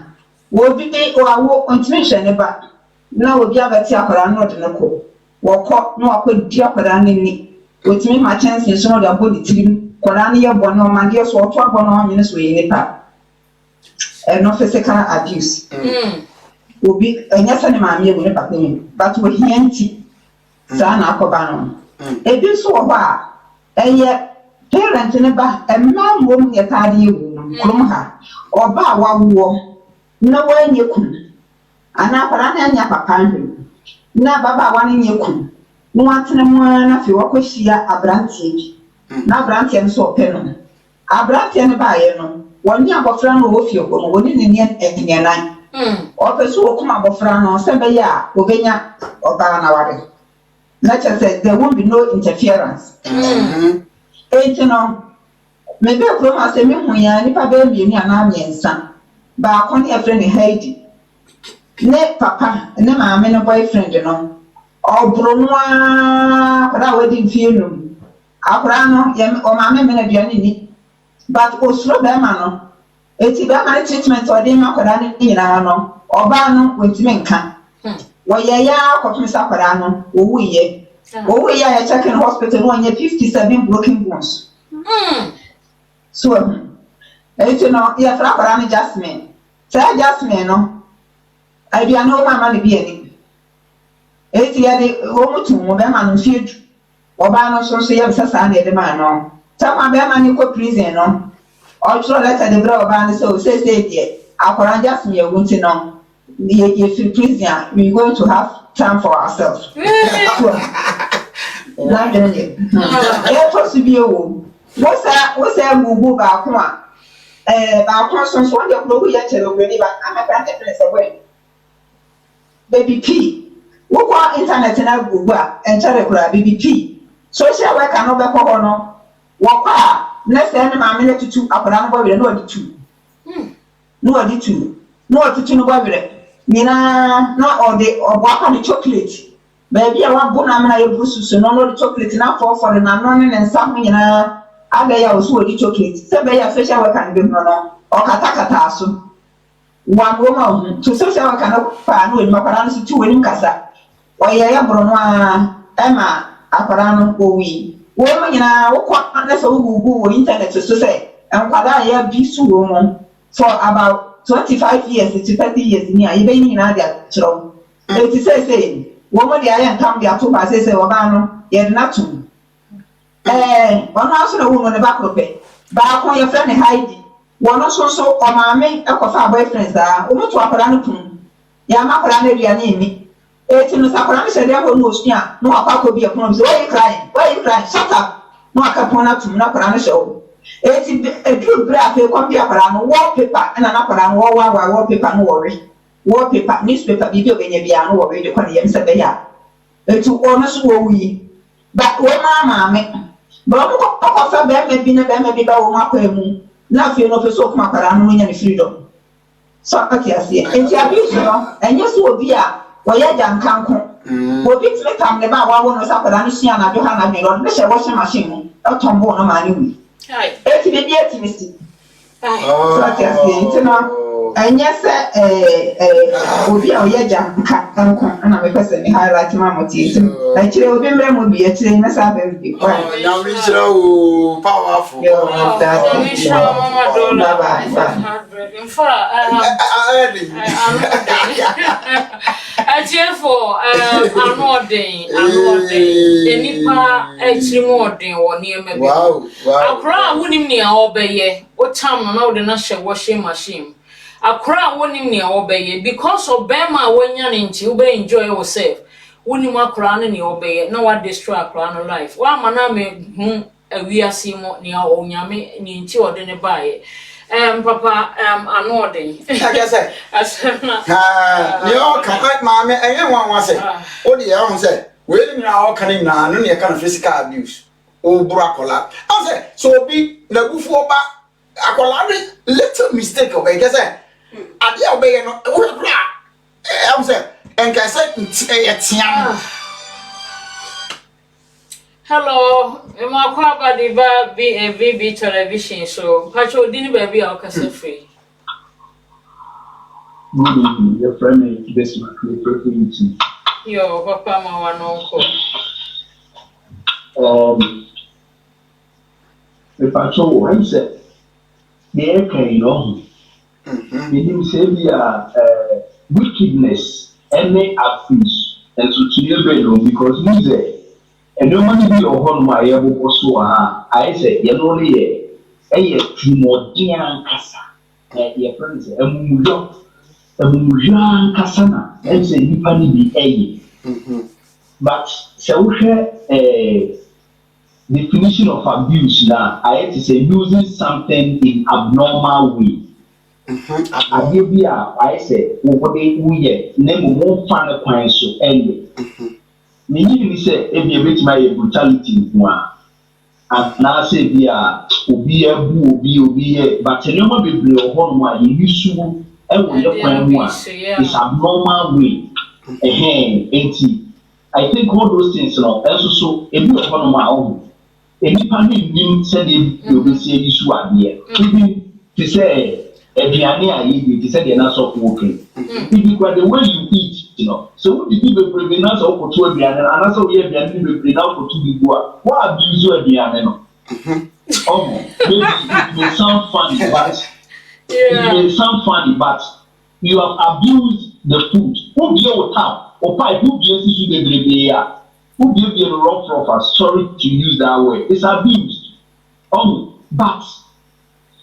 wo bi de o awo ontihwe ne ba na obi abati akora no de ne ko wo ko no akodi akora ne ni otimi ma chance so no de abodi tirim kora ne ye bono mage so oto abono anyene so ye ne pa no physical abuse obi enya sane ma me ne papa ni but wo hianti sa na akoba no ebi so wo ba eye parent ne ba emma mom ye taade ewu no krom ha oba wawo na wanye kun ana kwara na anya papa ndwe na baba wane nye kun no atena mu na fi wakohia abrantie bi na abrantie nso openo abrantie ne baaye no woni abofra no wo fie ko no woni ne ne nan opeso okuma abofra no se be ya obenya oba na wade na chese there won't be no interference no maybe ko ma se me hu ya ni pa be mi ana miensa ba ko ne friend Heidi ne papa ne maame no boyfriend no obronwa kwada wedding fie no akura no ye o maame me na duane ni but osuro be ma no eti be ma treatment o dey ma kwada ni nyina no oba no wentime nka wo ye ya kwatumi kwada no owu ye ya check in hospital no nye 57 broken bones so eti no ya fra kwada ni Jasmine no I no mama ni bi ani eti ya de o mutu mo be ma no fiedu oba no so ya sasa na de ma no ta ma be ma ni ko prison no o tro letter de bra oba ni so say de akora Jasmine ya wunti no ye free prison we going to have time for ourselves na de ne e to si bi o wo sa gugu ba ko a ba ko so de ko ya chere we ni ba amaka de place away baby P woko internet na gugu a enchere kura baby P social worker no be ko ho no woko a next time ma me tutu akora no bo wire no odi tu no odi tu no bo wire nyina na ode obo aka ni chocolate baby a wa bo na me na ye brususu no odi chocolate na for na no ne nsam nyina aga ya osu odi chocolate se be ya social worker no be no o kata aso wa ngoma to social worker no pa no ni mapara no situ wani kasa o ye ya bro no a ema akara no owi wo mo nyina wo kwa na so gugu wo internet so say enkwada ya bi su wo mo for about 25 years to 30 years ni a ye be ni na dia chiro e ti say wo mo dia ya ntam dia to ba say wo ba no ye na tu ono aso na wo no ne ba krope ba ko ye friend Heidi wono so o maame ekofa boyfriend za o mutu akora no pun ya ma akora na bia na emi eti no sakora no shede ho no osua no akwa bi ekon bi why you crying shut up no akapon na tum na akora no show eti edru bra fe ko bi akora no wallpaper na akora no wa wallpaper no worry wallpaper newspaper bi obenye bia no worry de ko ne yem se be ya eti ono so wo wi ba wo maame ba mo ko fa be me bi ba wo makwa mu na fe no peso kuma para no nya ni freedom so akati ase enti abuse no enye so obi a wo ya jankanko obi time kam ne ba wa wo no sa para no sia na do ha na me no ne she washing machine mu o tombo no ma ni wi eti be bi eti misi so akati ase enti no enye se obi a wo ya jankanko na me pese ni highlight ma moti enti na kire obi mre mu bi eti na sa be bi kwa ya mi kire o powerful in fact, I'm not day. Any pa actually more than 1 year maybe. Wow. I cry wouldn't near obey. What time now the national washing machine? I cry wouldn't near obey because of Bama when you're into enjoy yourself. Wouldn't my crown in your obey, no one destroy a crown of life. One man we are seeing near old yammy in two or then buy. Papa, I'm nodding. Like I said, you all can't, mammy, and anyone was it. Oh, the young said, waiting now, can now, no near kind of physical abuse. Oh, Bracola. I said, so be the before back. I call little mistake of it. I said, I did obey no. I'm saying, and I said, hello, my papa diva be a VB television show. Pacho didn't baby our castle free. Good evening, your friend is this one. Yo, papa, my uncle. The patrol, what you said, the air can know. Meaning, say, wickedness, any abuse, and so to your bedroom because music. And no money be your home, my able also. I say, you know, a Timor Dian Casa, your friends, and Mujo. Mujan Kasana, and say Nipani be a. But so definition of abuse now, I have to say using something in abnormal way. I say, what they we name won't find a point so anyway. Meaning, say, if you reach my brutality, one. And now say, be a be but you know, be blue on why you used to, and when you're one, it's abnormal way. I think all those things, you know, also, if you are on my own, any panic didn't send it, you will see issue at the end. To say, if you are near you, to say, you're not so working. Because the way you eat, you know, so the people bring us up for 2 years, and also we have been bring out for 2 weeks. What abuse you have been? Oh, maybe it may sound funny, but it may sound funny, but you have abused the food. Who deal with how? Or pipe who deals with the who give you a rough offer? Sorry to use that word. It's abused. Oh, but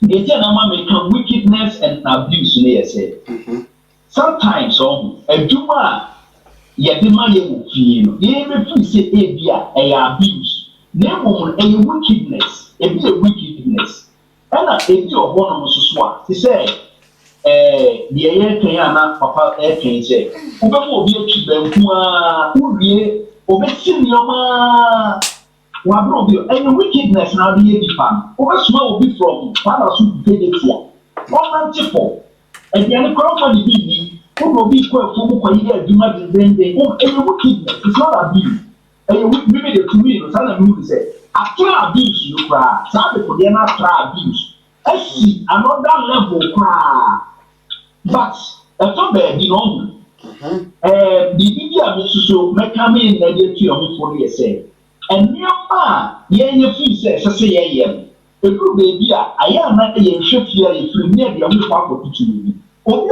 the gentleman may come wickedness and abuse. Sometimes, a Juma, Yadima, you may say, a abuse. Name a wickedness, a be a wickedness. And a be of one of us, he said, the air Kayana, Papa Air can say, who will be a children who be obeying your ma. And wickedness now be a fan. Over small will be from Father Soup Pedia. One tipo. And the other crowd who will be quite full for years, do not then they won't any wickedness. It's not abuse. And you would be the community, son of you say, after abuse, you cry. Some people are not try abuse. I see another level cry. But a top bed, you know, the media so make come in and get you for the say. And near your feet says, say, a good baby, I am not a ship here if you near the only part of the Obi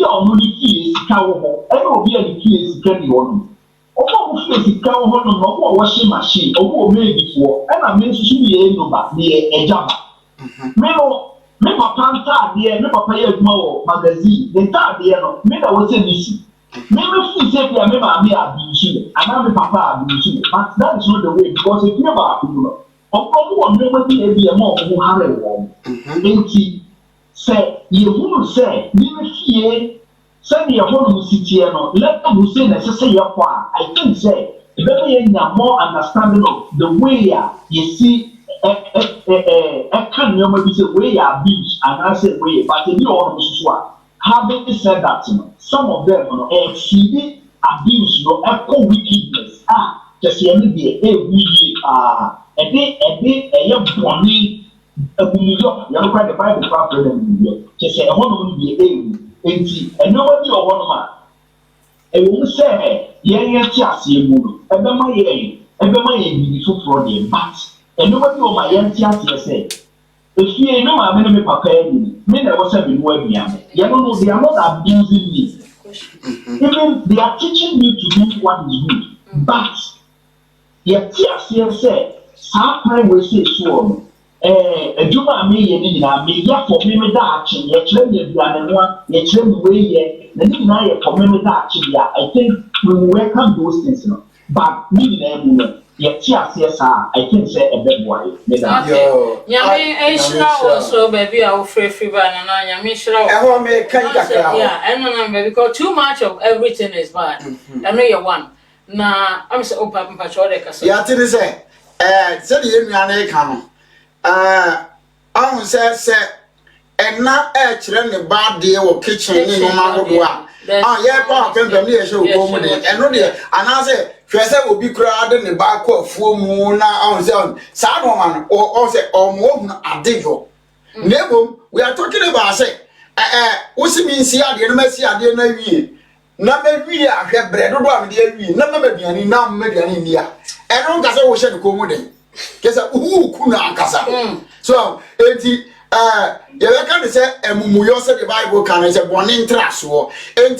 only fees cow, and Obi and fees candy on. Obi fees cow on no washing machine, or made before, and I mentioned you but near a jabber. Me papa dear, me papa ye mo magazine. The third dear no, me that was a missing. Me feel say me abuse, and I'm papa abuse. But that is not the way because if you about people, of never be a more who have a warm. Say, you who say, me send your home city, let them who say necessary your part. I think say, better you more understanding of the way you see. I can't remember this way abuse and I said way, but in your own having said that, some of them exceeding abuse, echo wickedness. Just hear me be a day, a young bonny, a New York, you quite the Bible proper than just say, a woman be a and nobody or one man. And we say, yeah, just see a woman, and then my beautiful for them, but. And nobody on my young chance say, if you know my enemy papa, me never said me where me am. You know, they are not abusing me. Even they are teaching me to do what is good. But yet, yes, say, sometimes we say so. A Juma me for me that yet train you and one, yet train the way yet, the night for me that I think we will welcome those things. But me, yes, I can say a big boy. Yeah, so baby, I'll free and I'm yeah, and because too much of everything is bad. I know you're one. Nah, I'm so open, but you're like yeah, to say, said the I say, and not actually the bad deal or kitchen in Mamma. Yeah, Papa, and show woman, and no dear, and I say. Fese will be crowded in the back of full moon on zone. Sadwoman or say or more a digger. Nebo, we are talking about say, what's it mean? See, I didn't mess here, I didn't know. Number we are here, bread, or one, dear, number any number in India. And on Casa was said to come with it. Guess who couldn't Casa. So, you can say, and Muyo said the Bible can say one in trust war. And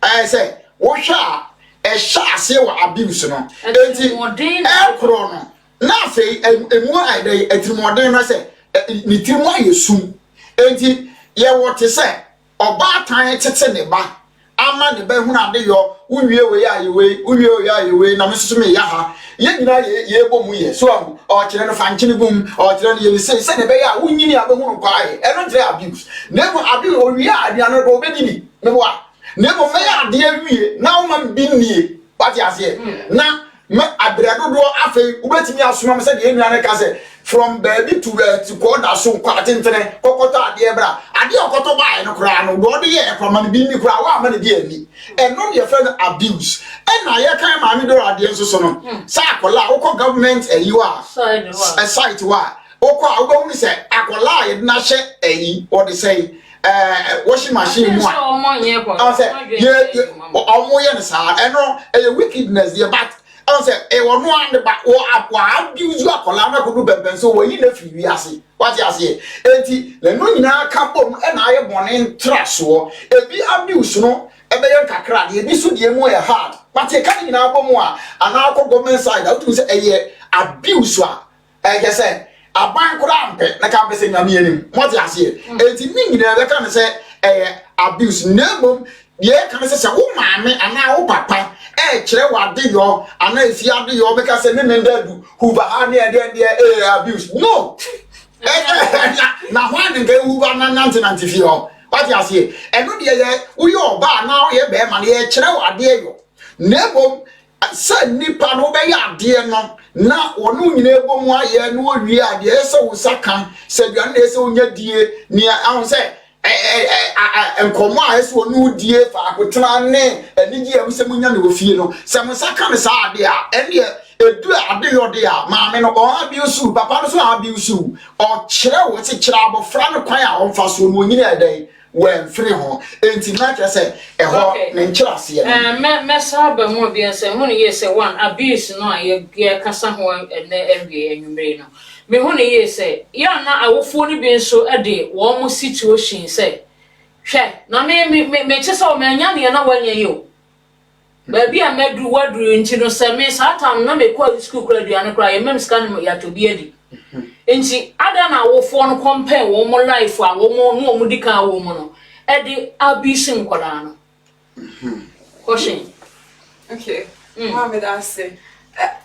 I say, what shall a shall say what abuse no. Enti ekro no. Na afei emu ade etimodin na say ni timu ayesum. Enti ye wote say oba tan tete ne ba ama ne ba hu na de yo unwie we ya yewe na mesusu me ya ha ye nyina ye bomu ye so o kire no fanchine bum o kire no ye se ne be ya unyini abehunu kwae e no kire abuse nebo abi o wi ade an do obedini nebo nebo me ya ade awie na o man binnie pati ase na me abrado do afi ubetimi asoma me se de enua ne ka se from baby to go da so kwa tentene kokoto ade bra ade okoto bae no kra no do de ye kwama ne binni kra wa ma ne de ani eno de friend abuse na ye kan ma mi do ade nso so no sa akola wo government ayi wa site wa wo ko a wo hu se akola ye na hye ayi wo de say washing machine mu a say ye omo ye ne sa eno wickedness ye but I say e wo no and ba wo abuse you akola na ko do bemben so wo yi na fi wi ase what you say enti le no nyina ka bom e na aye bone traso e bi abuse no e be yan kakra de bi so de mu e hard but e ka nyina bom a ana ko government side out to say e abuse a e ke say aban kura ampe na ka be say nyame anim what you say enti ni nyina be ka ne say e abuse na bom ye ka ne say wo maame ana wo papa kire wade yo ana efi ade yo be ka se ne ndadu huba ha ne de abuse no na hwan de huba na 1994 yo what you say eno de ye wo yo ba na ye be ma ne kire wade yo nebo sa nipa no be ya ade no na wonu nyina ebom aye no wi ade se wo saka se duan na se onya die ni ahun se enkomo a eso nu die fa akotena ne anigi am se munya ne ofie no se musaka ne sa ade a ene edu ade yo de a maame no o abiusu papa no so abiusu o kire wo ti kire abofra no kwan a onfa so no nyina edan when free ho enti na ke se ho ne nkyirase me sa ba mu bia se hu ne ye se one abuse no a ye kasa ho ne enwie anwumre no me hu ne ye se ya na awofo ni bi nso de wo mo situation se hwe na me che so me anya ne na wanya yo ba bia medru wadru nti no se me sa tam na me kwa school kura duane kura ye mem scan ya to bi adi nti ada na awofo no compare wo mo life a wo mo no mo dika wo mo no e de abuse nkoda no question okay Mohammed ase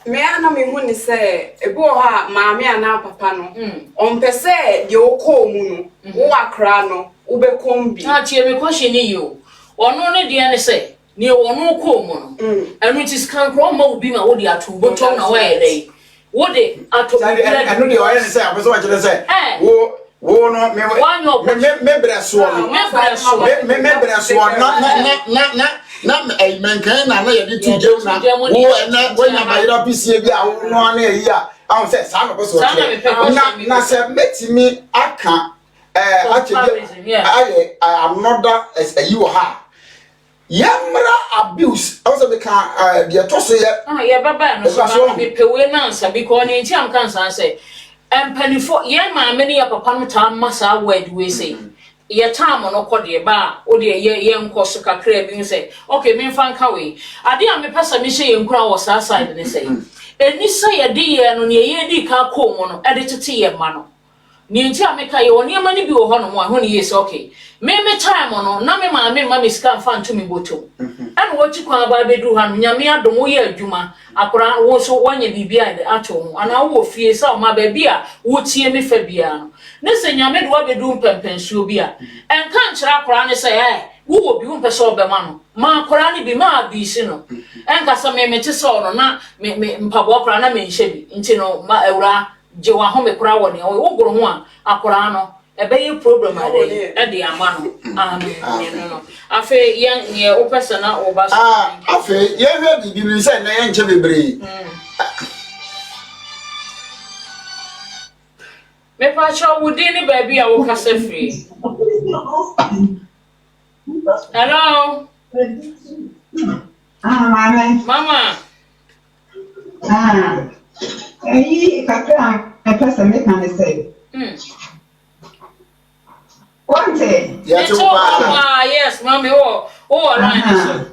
me ana me hu ni se ebo ha maame ana papa no on pese de okọ mu no wo akra no wo be kombi na tie me question ni yo ono ne de ne se ni ono okọ mu no enu ti scan kro ma obi ma wo de atu botom na wa ye dai wo de atu enu de o ye ne se abeso wa kire se wo no me breso me breso na menkan na ye di tuje na wo na wo na bayira pisi bi a wo no na yi a ahun se sa no so na se metimi aka actually aye another as a you ha yamra abuse also be can the toso ye baba no so be pewe na ansa because ni nti am kan san say empanifo ye maame ne ya papa no ta masa word we say ye time no kode ba o de ye nkoso kakra bi say okay me fan ka we ade a me pesa me hye nkura wo sa side ne say eni say ye de ye no ne ye di ka ko mo no e de tete ye ma no ni nti a me ka ye woni ma ne bi wo ho no mo a ho ne ye say okay me time no na me maame ma me sika fan to me botom an wo chi kwa ba bedu ha no nyame adom wo ye adwuma akora wo so wanye bibia de ato ho ana wo fie sa ma ba bia wo tie me fa bia no ne se nyame de wa bedu mpempensuo bia enka nkyira akora ne se wo wo bi wo mpese obema no ma akora ne bi ma abisi no enka sa me te so no na me mpabo akora na me nhye bi nti no ma ewura je wa ho me kora wo ne wo goro ho a akora no ebe problem ade e de ama no no afa ye o persona o ba so afa ye hwe bibi se na ye nche bebre me pa cha wudi ni baby a wo kasa free hello mama Aí kakra a person me can say One day. Yes, mommy. Oh, right.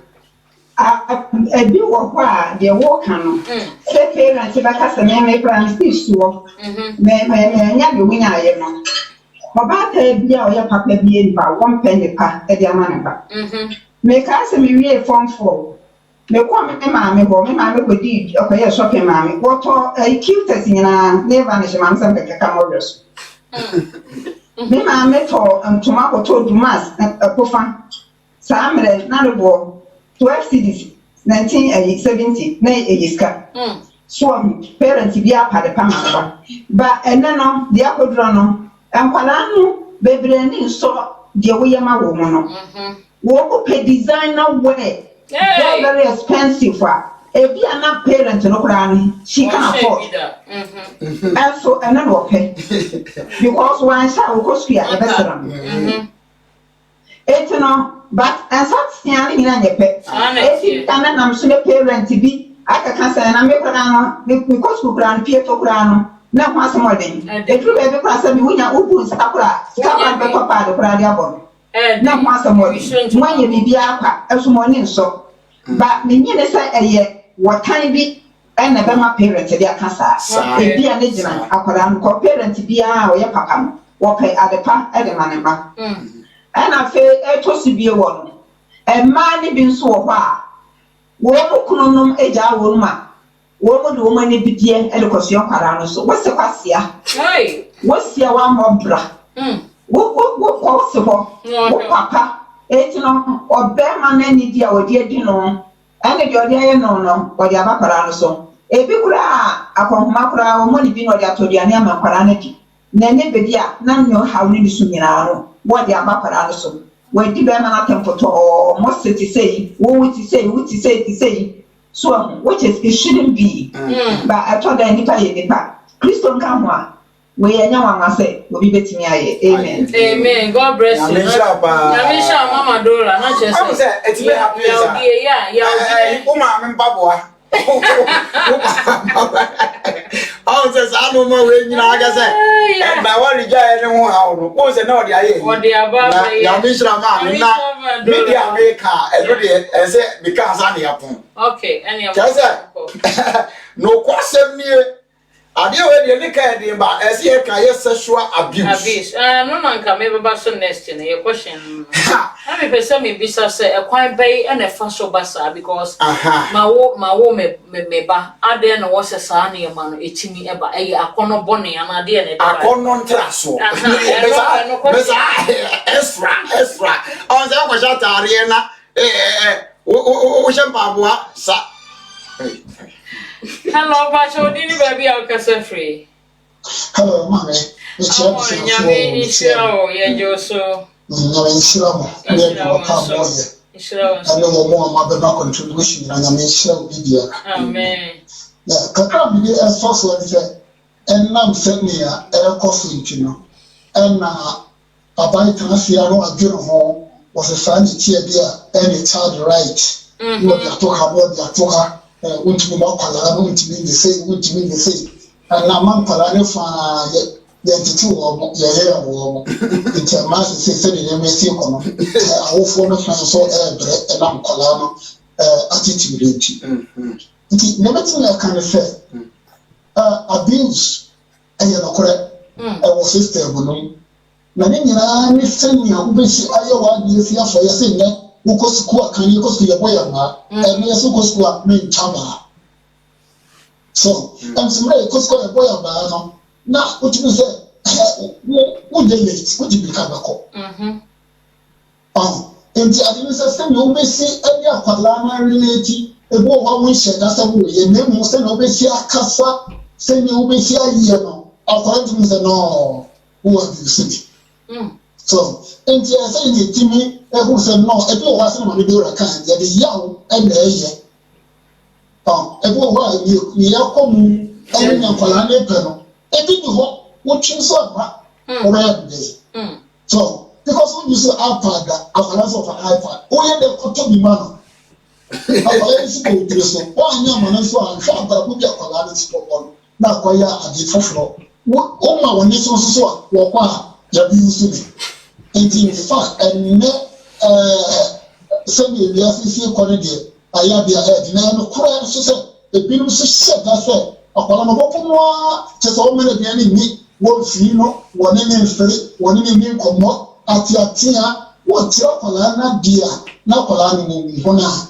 A do what they walk on. Say, parents, if I cast a name, a plan, speech to me, you win. I am. Obata bia o ya papa bia nipa won pe nipa e dia ma nipa me ka se me wie form 4 me ko me maame ho me maame ko di okoye shopping maame woto cutest nyina never ne shema msam be ka models me maame to antoma ko to dumas akofa samre na lebo 12 cedis 1970 na eyiska so parents bia pa de pama ba ene no dia kodro no enkwala no bebre ni so de wo yema wo mo no wo ko pe designer wear very expensive ebi ana parent no kra ni she can afford and so ene no pay because one sha wo ko skia e besera it no but asat sia ni na nyepe eti kana nam so le parent bi aka kasa na me kra no me ko sku kra no pie to kra no na ho asemodin etru be be kra sa bi wunya ubu sakura sakura be papa de kra dia bon na ho asemodin mwanye bibia akwa esumoni nso ba me nyine sa eye wotan bi na be ma parent dia kasa e bia ne gina akwara no ko parent bia o ye papa no wo pe adepa e de maneba na fe etosi bie wo no e ma ni bi nso wo ha wo mo kununum eja wo ma wo mo do mo ni bidie e le koso kwara no so wo se kwasia wo sia wa mobra wo ko se ho wo papa eti no obe ma na ni dia wo die di no ene di odi aye no no wo dia ba kwara no so ebi kura akonhoma kura wo mo ni bi no dia to dia ne ama kwara no di na ne be dia na nyo hawo ni bi so nyina no wo dia ba kwara no so we di be ma na tempoto mo se ti say wo ti say so which is it shouldn't be but I told them nipa ye nipa Christo nka ho a we enya wanwa say obi betimi aye amen God bless you Namisha mama Dora na che say it's be happy ya uma me baboa oh says I don't know when you know I say by what you any ho ha no ko say na odi aye odi aba ya Namisha ma na media maker e say because I happen okay any of no kwasem ni ade we de nika de ba ese e ka ye sexual abuse no man ka me baba so next in your question I me person me bisa say e kwan bay e na fa so basa because ma wo me ba ade no wo se sa na ye ma no etimi e ba e akono bone ana ade na de akono ntraso besa extra on se ko jatare na wo shempa sa hello Bacho dini baby akasa free hello mama nyame ishiro ye joso nyame ishiro mo ne ko pa boye ishiro and no more ma be na contribution na nyame ishiro bibia amen kakra bi so say enam senia e ko so ntino na abai transia no adwero ho was a fan tie bia any child right you have to have what you talk untimi makwala no untimi de say na man kwala ne fa ye ntiti wo ye wo intermas say de me si ko no awofo no fa so bre na kwala no attitude nti ne betin na kan say abuse eye no kore wo system no na ne nyina ne senya ubesi ayewa de si afọ ye say ne ukosuku akani ukosuku yeboya ma ene so ukosuku a me ntaba so amsumre ukosuku yeboya ma no na utimi se wo de late wo jibi ka bako enti adini se se no mesi eni akwala na relate ebo wa won she da se wo ye na mu se no besi akasa se ni wo besi aye no akwala timi se no wo abi se so enti ase ni timi who said no, if you was not do a kind, that is young and a every while you come and Colane Peno. It didn't what you saw around day. So, because when you say iPad, a class of an iPad, oh, yeah, they could be man. I school dress, one young man and so on, but would be a Colane sport. Now, why are the floor? What all my one is also what you used to be. And in fact, and send you the FCC quality. I have your head. Now, the bill so said that say, a Palama just all men of the enemy, won fi no won ne mfiri won ne mi nkomo atiatia won tira kwala na dia na kwala no mu hona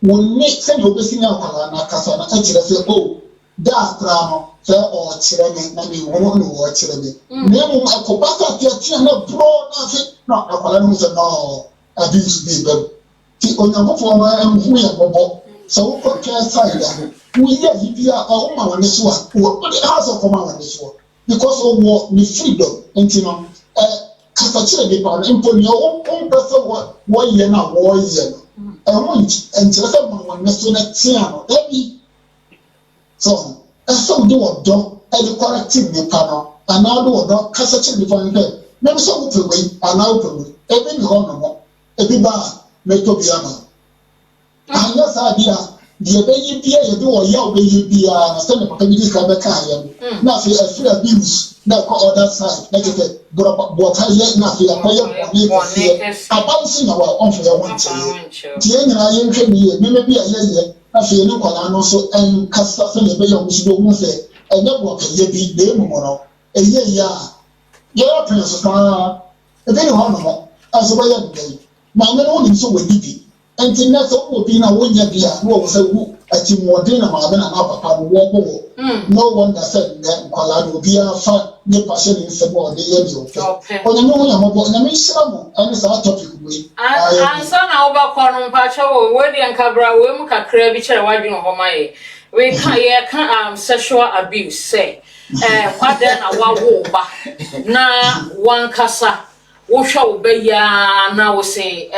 won ne se no besi na kwala na kasa na akire se o da tra no se o kire me na mi wono no o kire me ne mu akobasa atiatia na bro na se no akwala no se no abuse be be ti onyankofo ma enhu ya bobo so wo kwa side wo ye bibia o ma wone so a wo has of ma wone so because of what the freedom enti no kasa kire be pa impo ni o pese wo ye na wo ye no ho entere se ma wone so na tia no ebi so so do odo e de corrective ni pa no ana do odo kasa kire be pa ni pe me so wo pe we ana wo pe we ebi ni ho no mo ebi ba me to bia ma anya sa bia de be yi bia ye do ya o be yi bia na se ne papa bi di ka be ka ya na fi afri abuse na ko other side na je bo ta ye na fi akoye boni abansi na wa on fi ya won tie nyina ye nhwe ni ye me bi ye na fi ni kwala no so en kasa se ne be ya musu do mu se enye bo ka ye bi de mu no eye ya ye ya pin so ka e be ni ho no aso ba ya de ma me no ni so we di enti na so obi na wonya bia no wo se wu ati modern na ma na papa no wo wo no wonder said nkwala do bia fa ni passion ni se bo de ye bi o onya no ya mo bo na me shira mo ani sa topic we ansa na wo ba ko no pa che wo we de nkabra we mu kakra bi kire wadwin ho maye we ka ye ka sexual abuse say kwada na wa wo ba na wankasa wo hwa wo be ya na wo se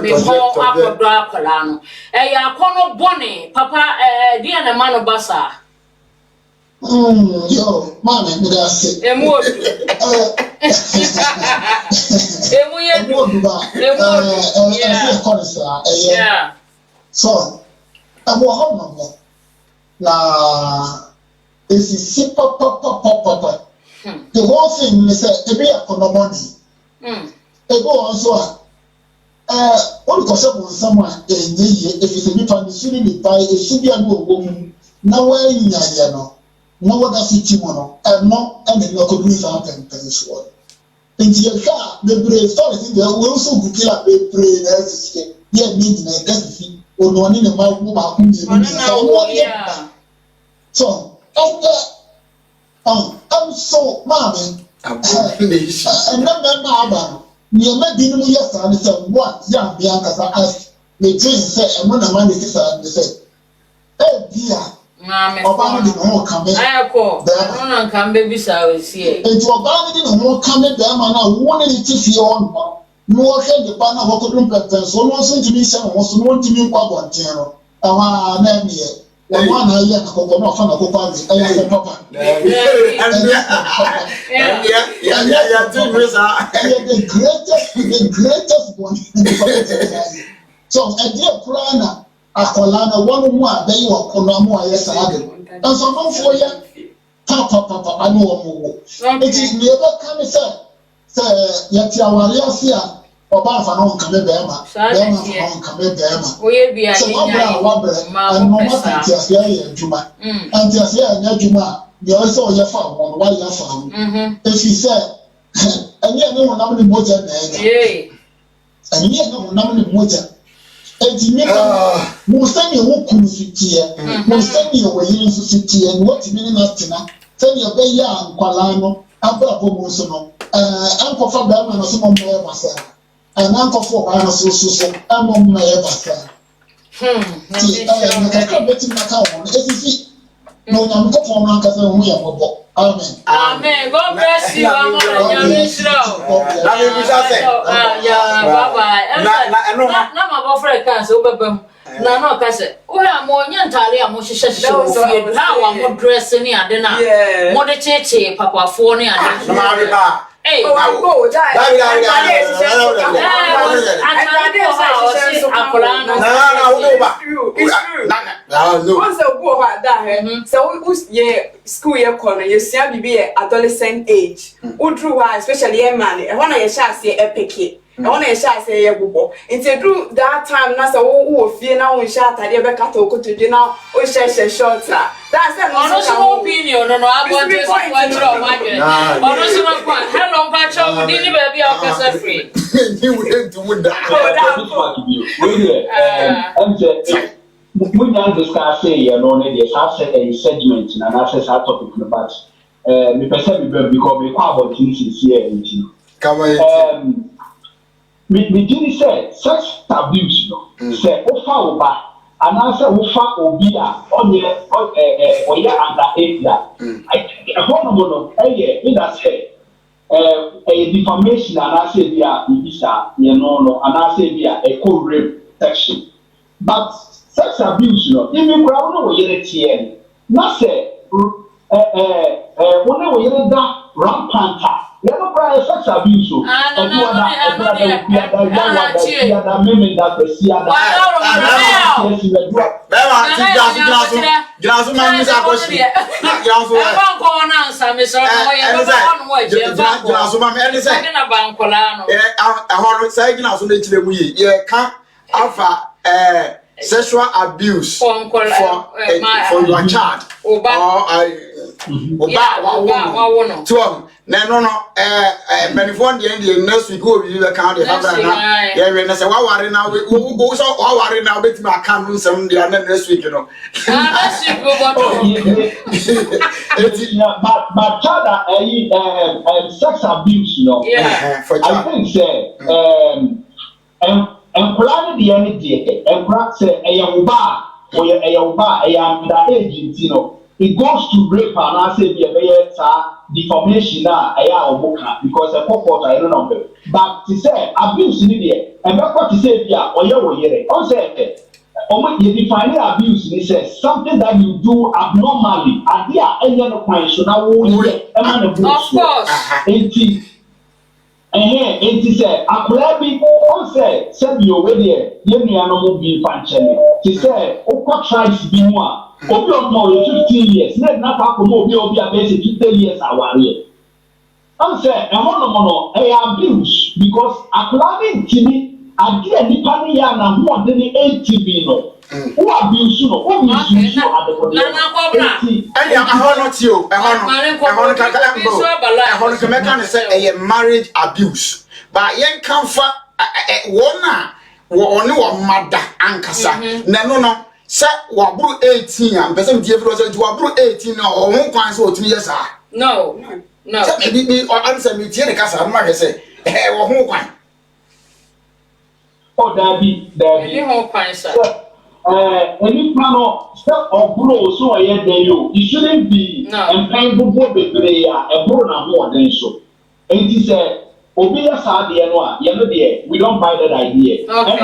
me ho akodo akola no ya kono bone papa dia na mano basa yo mama me da se emu yedu yeah so amo ho no na esi si papa the whole thing is e be akono money ego also on ko se bon sama enye ye efise mi pa ni suri ni pa e subi anu owo mu na wa nya ye no na wa da fiti mo no no e me no ko bi sa pen so nti ye ka the brave story thing we also go kill a brave na efise ye mi na ga fi ono ni na ma ku ba ku ni so I'm so mommy and then my ni ma di no yes and say what ya be akasa as me dream say e mo na man dey say me say dia na me oba no no kan be ayako no na kan be bi sa we sie enti oba no no kan be da ma na wo ne ti fie on no wo hwe de pa na wo ko dum peten so no so ntimi hye no so no ntimi kwa bonten no awa na me ye wa na ye na ko no fa na ko pa ayi se papa the greatest one so a dear plana akolana one mu abai wa kono mu aye saade and so no for ya papa anu omo it is never come say yati awari afia oba fa no nkame be ma be ma fa nkame be ma oye bia so and no matter ti afia ye adwuma and ti afia ye adwuma the also ye fa won wa ya fa if he said and yet no one ni moja na ega and yet no one ni moja enti me mo sani wo kunu fitie mo sani wo yin fitie and what me na tina sani e be ya nkwala no abra bo mo so no ankofa ba ma no so mo me basa and ankofa ba no so amo me basa ti na ka beti na ka won esisi no na mko fo na ka se hu ya bobo amen amen god bless you amara nyame shiro na me bi sa se ya bye na ma bo frɛ kan se obebam na no ka se o ya mo nya ntare a mo hyehyɛ wo fie na wa mo dress ni ade na mo de cheche papafo ni ade na ma bi ba hey go die once a go ha da so we school ye corner you see be adolescent age udru ha especially a man e ho na ye sha se epeke I want to say a bubble. Into do that time, that's a who fear now we shot at the back to dinner or share shorter. That's an opinion. No, I want to say how long patch didn't be our free. You wouldn't do that. When I discuss say you know there's a segment and an access topic but me person because we quite about things here in me did say sex abuse no say ofa oba and answer ofa obia onye oya under 8 I hono in that say a defamation and I say via ibisa you know and I say via a co-rape section but sex abuse even crowd no yere tie na say when we yere da rampant you know cry sex abuse sexual abuse for your child or no many phone the next week go you account the have yeah when say what worry now we so what worry now bet my account some the next week you know but child sex abuse you know I think say and plan the energy and practice a young bar or a young bar, a young age, you know, it goes to rape and I say the deformation now, a book because a pop I don't know. But to say abuse in the and that's what to say, yeah, or you're also you define abuse in says something that you do abnormally, and there are any other point, so now of course. It is a Aklabi on said you already, Yemiano be functioning. She said, Oka tries to be one. Obi more 15 years, let not be a basic 15 years. Our year. I'm saying, a mono, a abuse because Aklabi Timmy, I did any Paniana more than the ATV. No, who abuse you, who misuse you at the body. I not you, I want to make a marriage abuse. But young comfort one mother ankasa. No, sir, wabru 18 and person give us to wabru 18 or 1 point so 2 years. No. Maybe or answer me, the casa, I say, hey, or who one. Oh, Daddy, whole point, sir. Any panel step or blow so I had you. It shouldn't be and painful player, a born more than so. And he said, Obia Sadi and we don't buy that idea. And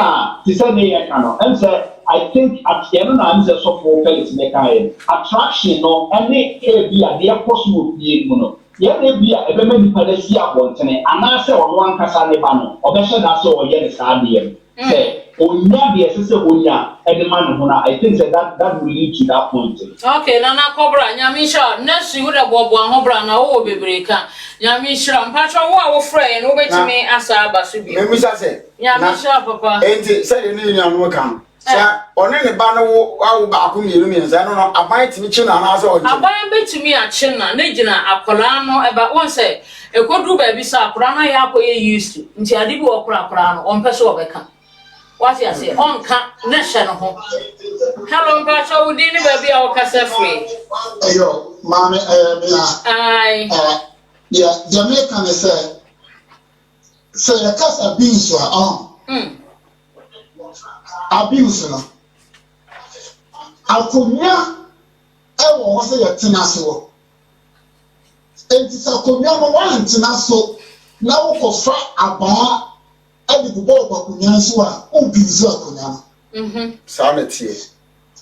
he said, and said, I think at the end of the software fellows make attraction or any area, the possible being. Yeah, they be a very Palacia wanting, and I say on one Casanebano, or better that's all yes, idea. Say, Onya, the assessor Onya, and the man who I think that will lead to that point. Okay, Nana Cobra, Yamisha, next you would have Bob Hobra, and I will be breaker. Yamisha, and Patrick, our friend, over to me as a basubi. Mr. say, Yamisha, Papa, ain't it? Said in your come. Sir, on any banner, I will back me, I don't know, I might be chin and also. I buy to me a chin and Nigina, a Colano, about one say, a good do baby sa, Prana Yapo used to, until I did walk Prano on Peso Beckham. What you say? On camp, national home. Hello, Pacha, we didn't baby our casa free. Ayo, Mammy, Aye. Yeah, Jamaican say a casa abuse abuse no. Akonya e wo se ye tena so. Enti sa konya no wa ntena so na wo kofa aba adi bubo bakonya so a obizu akonya no. Sanity.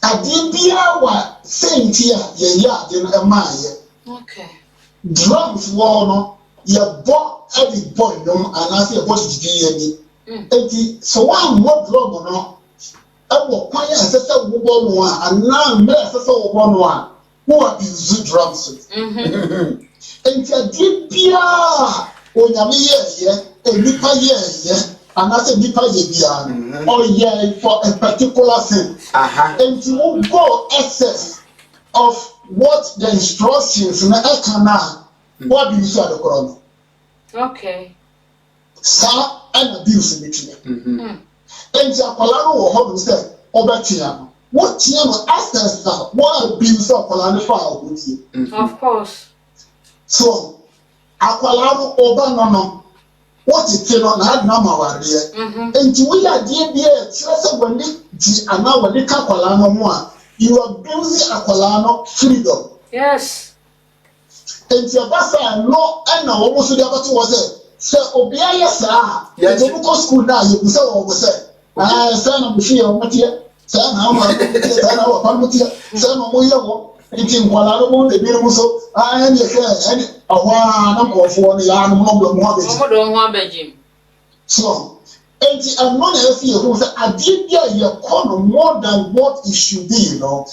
Adi bia wa senti a ye ya de no emaye. Okay. Drugs wo no ye bo adi boy no anase ye bo didi ye ni. Enti so one more drug no abo kwanya asese wo no a ana me asese wo no a who abuse drugs. Enti adi bia onyame ye enipa ye and I say nipa ye bia or yeah for a particular thing and you go excess of what the instructions na ekana what do you say the Quran okay sa and abuse between and ya kwala no wo ho say obetia no what tia no access na what abuse kwala no fa obetia of course so akwala no oba no what it you know na na maware and we are dey there say when di ana when ka kwala no mo a you are abusing akwala no freedom yes and your basa no and na wo so dey about was say obi aye saa you go school now you say wo say say na bufi o matie say na ma say na wa pamutie say no mo ye wo nti nkwala no mo de bi no so and you say and ahwa na nkofo no ya no mo abegim so and I'm not a fear who say adibia ye call more than what it should be, you know.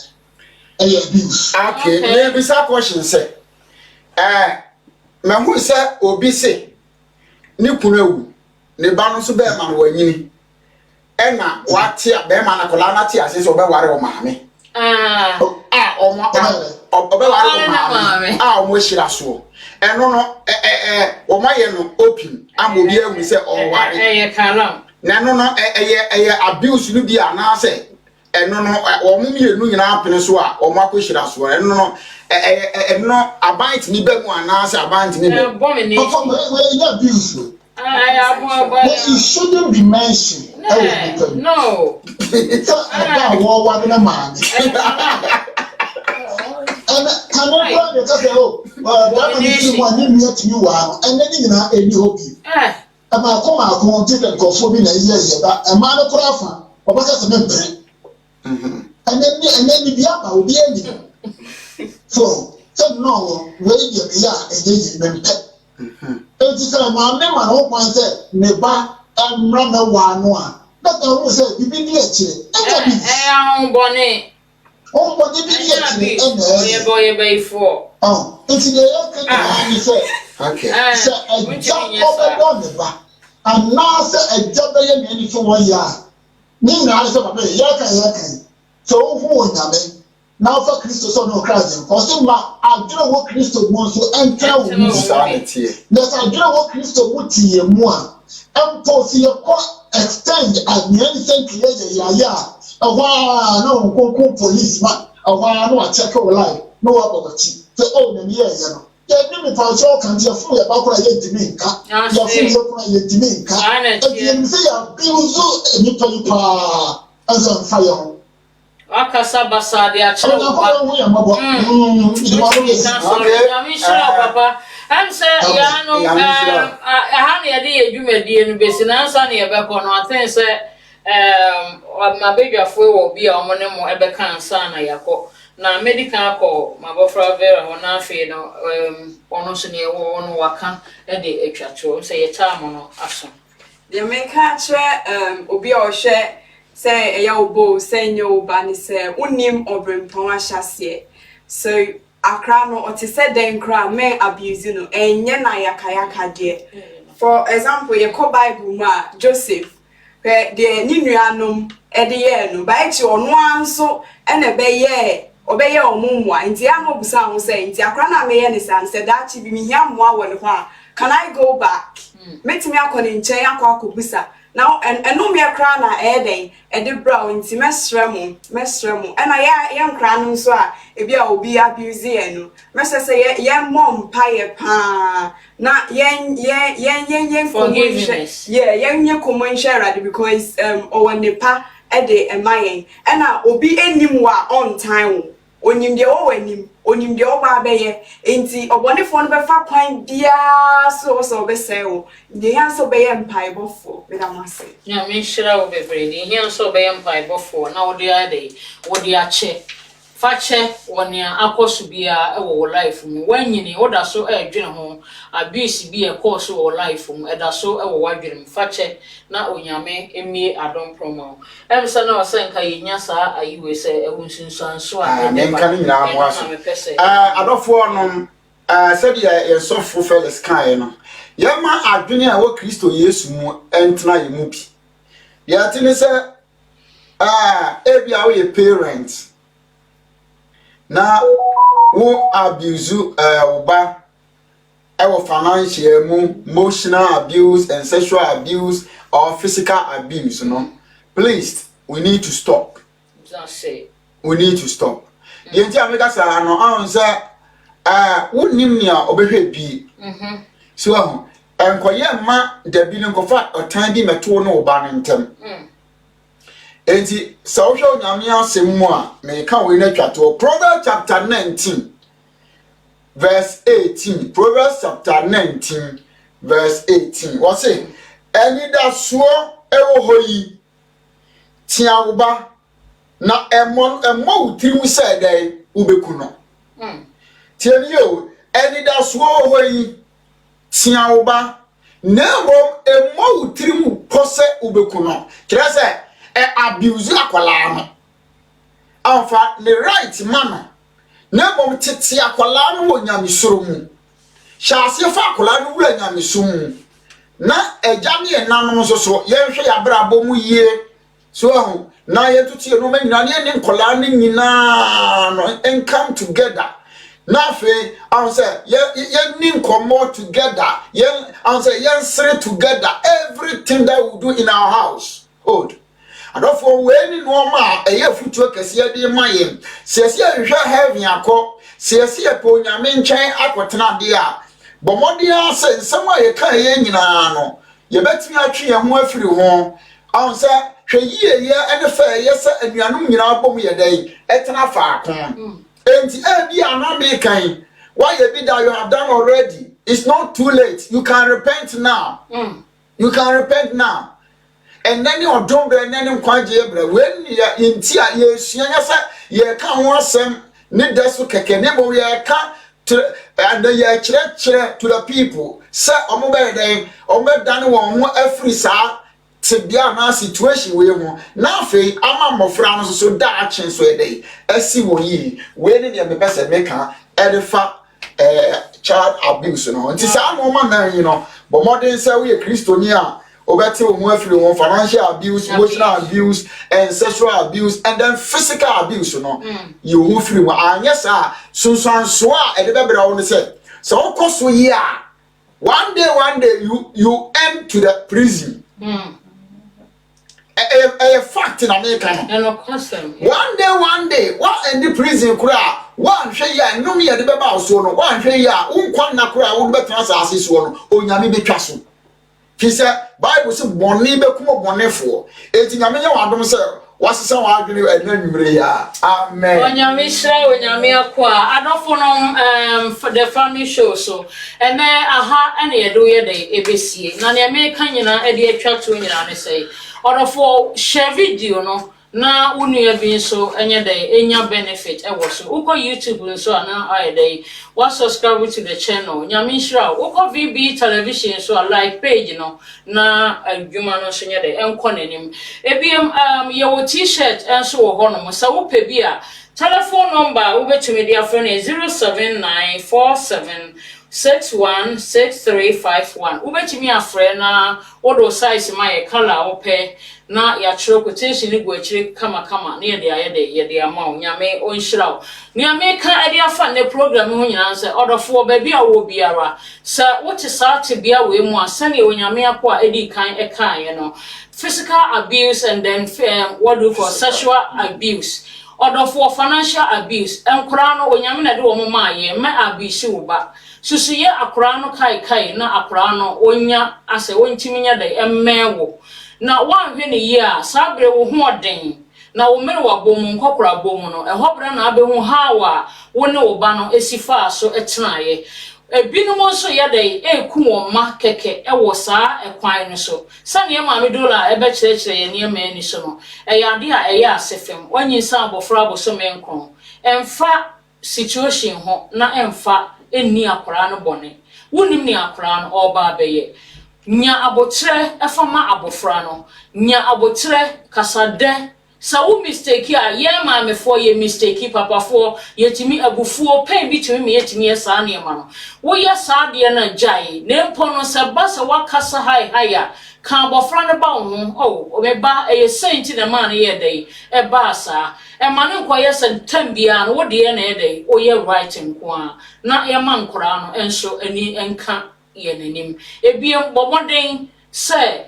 Abuse. Okay, maybe some question say me hu say obi say ni kunu ewu ne ba no so be ma no wanyini e na wate a be ma na kola na te ase so be ware o maame omo obe ware o maame omo hira so eno no o maye no open amobi ewu say o ware kalam na no no abuse no bi ana say eno no o mu mienu nyina apene so a o mako hira so eno no abant ni be mu ana say abant ni be we abuse but it shouldn't be mentioned. No. So I war one man. And can I go to oh, that is one you met you are, and then you know, and you hope you. And my come different conforming a year, but a man of Rafa, or what has a member. And then the Biaba will be ending. So no, where you are, and then you member. It is a man, no one said, Neba, and run one. That I will say, you be the bonnet. Oh, but you be boy, bay for. Oh, it's the you say. Okay. So a jump over Neba, and now say a job any for 1 year. Mean I said, Yakan. So who in now for Christos on no Christ, for some I don't know what Christo wants to enter with. Yes, I don't know what Christo would see a more. And for see a extend as the innocent creator, a while no policeman, a while no check over life, no about the old years. Yeah, me for sure can be a fool about what I get to me. Your fool yet to me. And you say, I'll be as on fire. Akasa basa de a chero papa am say ya no ha na ye de adwumadie no besi na nsa na ye be ko no aten say ma bedwafo wo bi a omo ne mo ebe kan nsa na yakọ na medical call ma bofra vera ho na afi no ono so ne wo no waka e de atwacho say ye time no aso de meka kire obi a ohwe say eya obo say nyo bani say unim obrempon ahyase so akra no oti say den kra men abuse no enye na yakayaka de for example ye ko bible ma Joseph de ni nuanom e de ye no ba echi ono anso ene be ye obeye omumwa nti amo busa ho say nti akra na me ye ne san say that bi mi hia mo awon ho a can I go back metimi akọ ne nchen akọ busa now and no me cry na eden e de bra nti mesremu and I cry no so a e bia obi abuse enu mesese ye mom paye pa na yen forgiveness yen common share because owanepa e de emayen and na obi enim wa on time onim de onim de oba beye enti obonefo no be fa kwan dia so be say o de han so be empai bofo be da mase nya me shira wo bebre de han so be empai bofo na wo de ade wo de ache fa che wonia akoso bia e wo life mu wanyini wo da so e dwene ho abuse bi e course wo life mu e da so e wo wadwene mu fa che na onyame emie adom promo em se na osenka yinya sa ayiwe se e hunsunsan so a me kan nyina mo aso adofo no said ye sofo fellas kan no Yema adwene a wo Kristo Yesu mu entena ye mu bi. Ya tini se ebia wo ye parent na wo abuse uba our financial emotional abuse and sexual abuse or physical abuse, you know. Please, we need to stop. That's it. We need to stop. The entire America say no answer unimnia obehwe bi. So enkoye ma da bi nko fa otan bi meto no oba ntem. Enti social nyame asem mu a me ka we na twato Proverbs chapter 19 verse 18. Proverbs chapter 19 verse 18. What say? Eni da so ewo hoyi tia uba na emo utirimu se dai ubeku no. Tieni yo eni da so hoyi tia uba na emo utirimu pose ubeku no. Kira se abuse akwala no. Anfa the right man na bom tete akwala no nyamesoro mu sha ase fa akwala no wura nyameso mu na agya ne enanom so yenhwe ya bra bomu yie so ahu na yetutie no manyina ne nkola ne nyina no and come together na fe I say ye ni nkomo together I say yen sere together everything that we do in our house hold and for when no ma eye futuo kese de mayem sese hwe heaven akọ sese po nyame ntwen akotena de a bomode ase nsem a ye kan ye nyina no ye betimi atwe ye ho afiri ho on se hwe yie ye ene fa ye se anuanum nyina bom ye dai etena fa akon enti bi ana me kan why ye be that you have done already it's not too late you can repent now you can repent now. And then you don't be any kwaje bra when you intia ye suanya sa ye ka ho asem ne deso keke ne bo ye ka and ye kire to the people say omo be den omo dan won ho afri sa te bia na situation we ho na afei ama mofra no so da achen so e dey asi wo yi we ne me pese me ka edifa child abuse no nti sa no ma na you know but modern say we Christoni a obeti omo afiri won financial abuse, emotional abuse and sexual abuse and then physical abuse no you who free won anya sa sunsan so a e de bebra won say so okoso yi a one day you end to the prison a fact in America no one day what in the prison kura one hwe ya no me de beba so no one hwe ya unkwa na kura wo betra asase so no onyame betwa so. He said, Bible says, Bonnie Bekumo Bonefo. It's in a million of them, what's some argument and then Amen. When you miss when you mere qua, I don't follow for the family show so. And then aha, any do ye day, ABC. None American, you know, Eddie attract to you, say. Or for share video, no. Na unu ya bin so enye day enya benefit e wo so uko YouTube so na ai day wa subscribe to the channel nyame shira uko VB television so like page no na adwuma no so nya day enko nanim ebiem ye wo t-shirt enso wo ho no mo sa wo pe bia telephone number wo betumi dia phone 07947 616351 ubetimi afre na odo size my color ope na ya chiro quotation ni go chire kama na ye de ama nyame onhira nyame ka ade afa ne program ho nyina se odofo ba bia wo biara sa wote sa te bia we mu asane onyame akwa edi kan e kan ye no physical abuse and then what do for sexual abuse odofo financial abuse enkura no onyame na de wo mu ma ye me abuse wo ba susuye akura no kai na akura no onya ase wontiminya da emmewo na wanhwe ne yi a sabre wo ho oden na wo mere wa bomu nkokora bomu no ehobra na abehu hawa wo ne wo ba no esifa so etenaye ebinom so ye dai eku wo ma keke ewo saa ekwan no so sane ma me dola ebe kirekire ye ne ma ani so no eyade a eye asefem wanyinsa abofra aboso menkron emfa situation ho na emfa eni akora no bone wonim ni akora no oba beye nya abotre efama abofra no nya abotre kasade sa wo mistake a ye ma me for ye mistake papa for yetimi abufuo pen bi tumi me yetimi esa na ma no wo ye sa de na jai na mpo no se ba se wakasa hai a kan bofra ne ba ho obeba e senti na man ye dey e ba sa e ma ne nko ye sentam bia no wo de na ye dey o ye writing ko a na ye man kora no enso ani enka ye nanim e biem bomoden se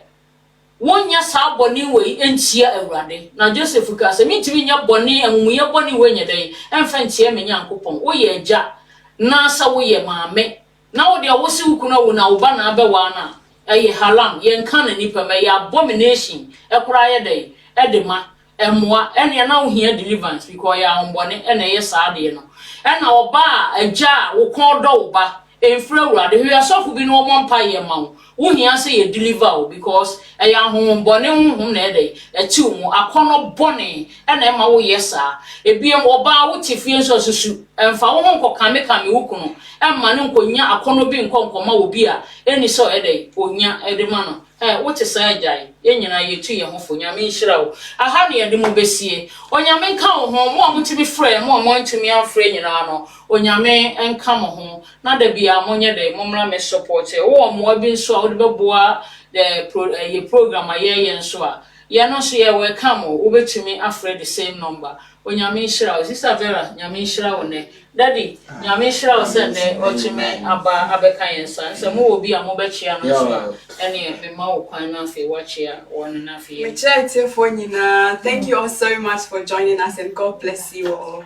wonya sa boni we entia awurade na Joseph ka se mitimi nya boni amumuye boni we nyedai emfa ntia me nyankopon wo ye agya na sa wo ye maame na wo de wo si wukuna wo na wo ba na abewa na eye haram ye nka na nipa me ya abomination ekura ye dai edema emwa ene na wo hia deliverance because ya hombone ene ye sa de no ena oba agya wo kon do wo ba enfra awurade hwe asofu bi no mo mpa ye ma wo hia se ye deliver because eya hombone honhom na edai echi wo akono bone ena ema wo yesa ebiem oba wo tifie nso susu emfa wo nko kame wo kunu emma ne nkonya akono bi nkonkoma wo bi a eni so edai onya edema no wo te sa agyan enyina yetu ye ho fo nyame nhira wo aha ne yede mo besie onyame nka wo ho mo amutimi frɛ mo ntumi afrɛ nyina no onyame enka mo ho na da bia mo nye de mo mra me support wo mo bi nso a wo de beboa the program aye nso a ye no so ye welcome wo betumi afrɛ the same number onyame nhira wo sister Vera nyame nhira wo ne daddy nyame nhira wo se ne otumi aba abeka yensa nse mo obi a mo bechia no so ene me ma wo kwan na fe wachia won na fe We chat for nyina. Thank you all so much for joining us and God bless you all.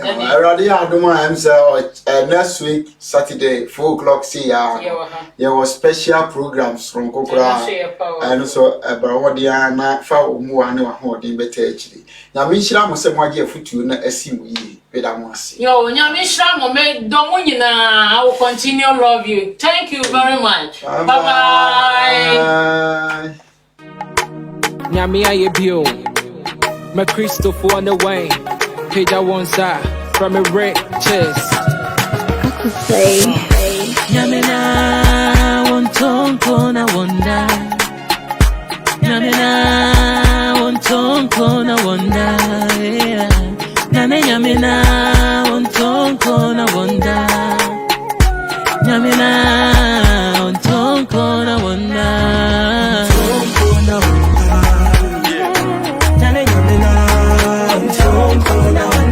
I already adoma next week Saturday 4:00 see ya. There was special programs from Kokora and so Barodia na fa omu ane wa ho din beta actually. Na me nhira mo se mo age afutu na asimu yi beda mo ase. Yo nyame nhira mo me do mo nyina I will continue love you. Thank you very much. Bye bye. Nyame aye bio. My Christopher on the way. Page I one side from a red chest. I could say Nyame na won tonko na wonder. Nyame na won tonko na wonder. Nyame na won tonko na wonder. Nyame na won tonko na wonder. Tonko na wonder. Nyame na won tonko na wonder.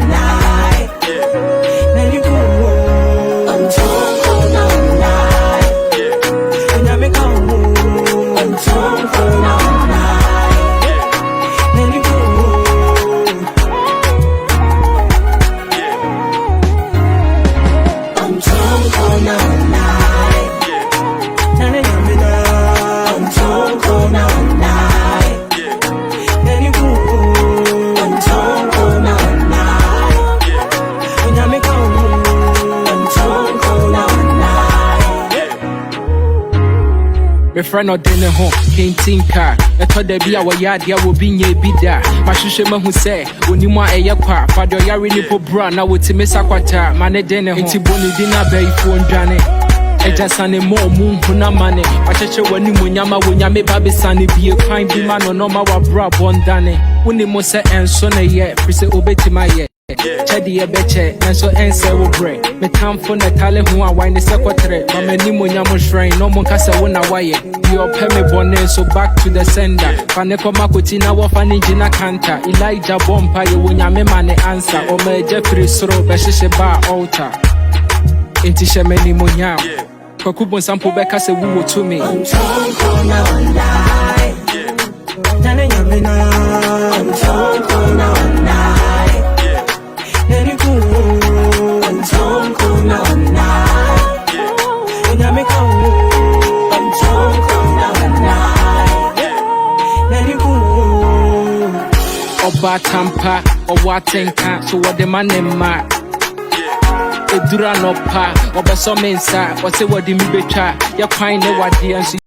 My friend or dinner home, can't think car. I thought there be our yard, there will be a bidder. My shushaman who say, when you want a yapa, for the Yari for Brown, I would to miss Aquata, man, a dinner, and Tiboni dinner bay for Johnny. I just an more moon, Puna money. I check when you munyama, when you may baby sunny be a kind be man or no more bra bon danny. When the most and son a year, present obey to my year. Chadi a beche, and so answer will break. Me time for the tally who are wine the secretary. But many munyamo shrine, no one casa one away. Your peme bonnet, so back to the sender. Paneco Makutina, Wafani Gina Canta, Elijah Bompa, you win your money answer, or me Jeffrey Sro, Beshe bar altar. Intisha many munyam. Kokubon sample beka se woo to me. Oba tampa, or watenka, so what the man in ma. Edura no pa, or beso mensa, or say what the mibecha, your pine no what the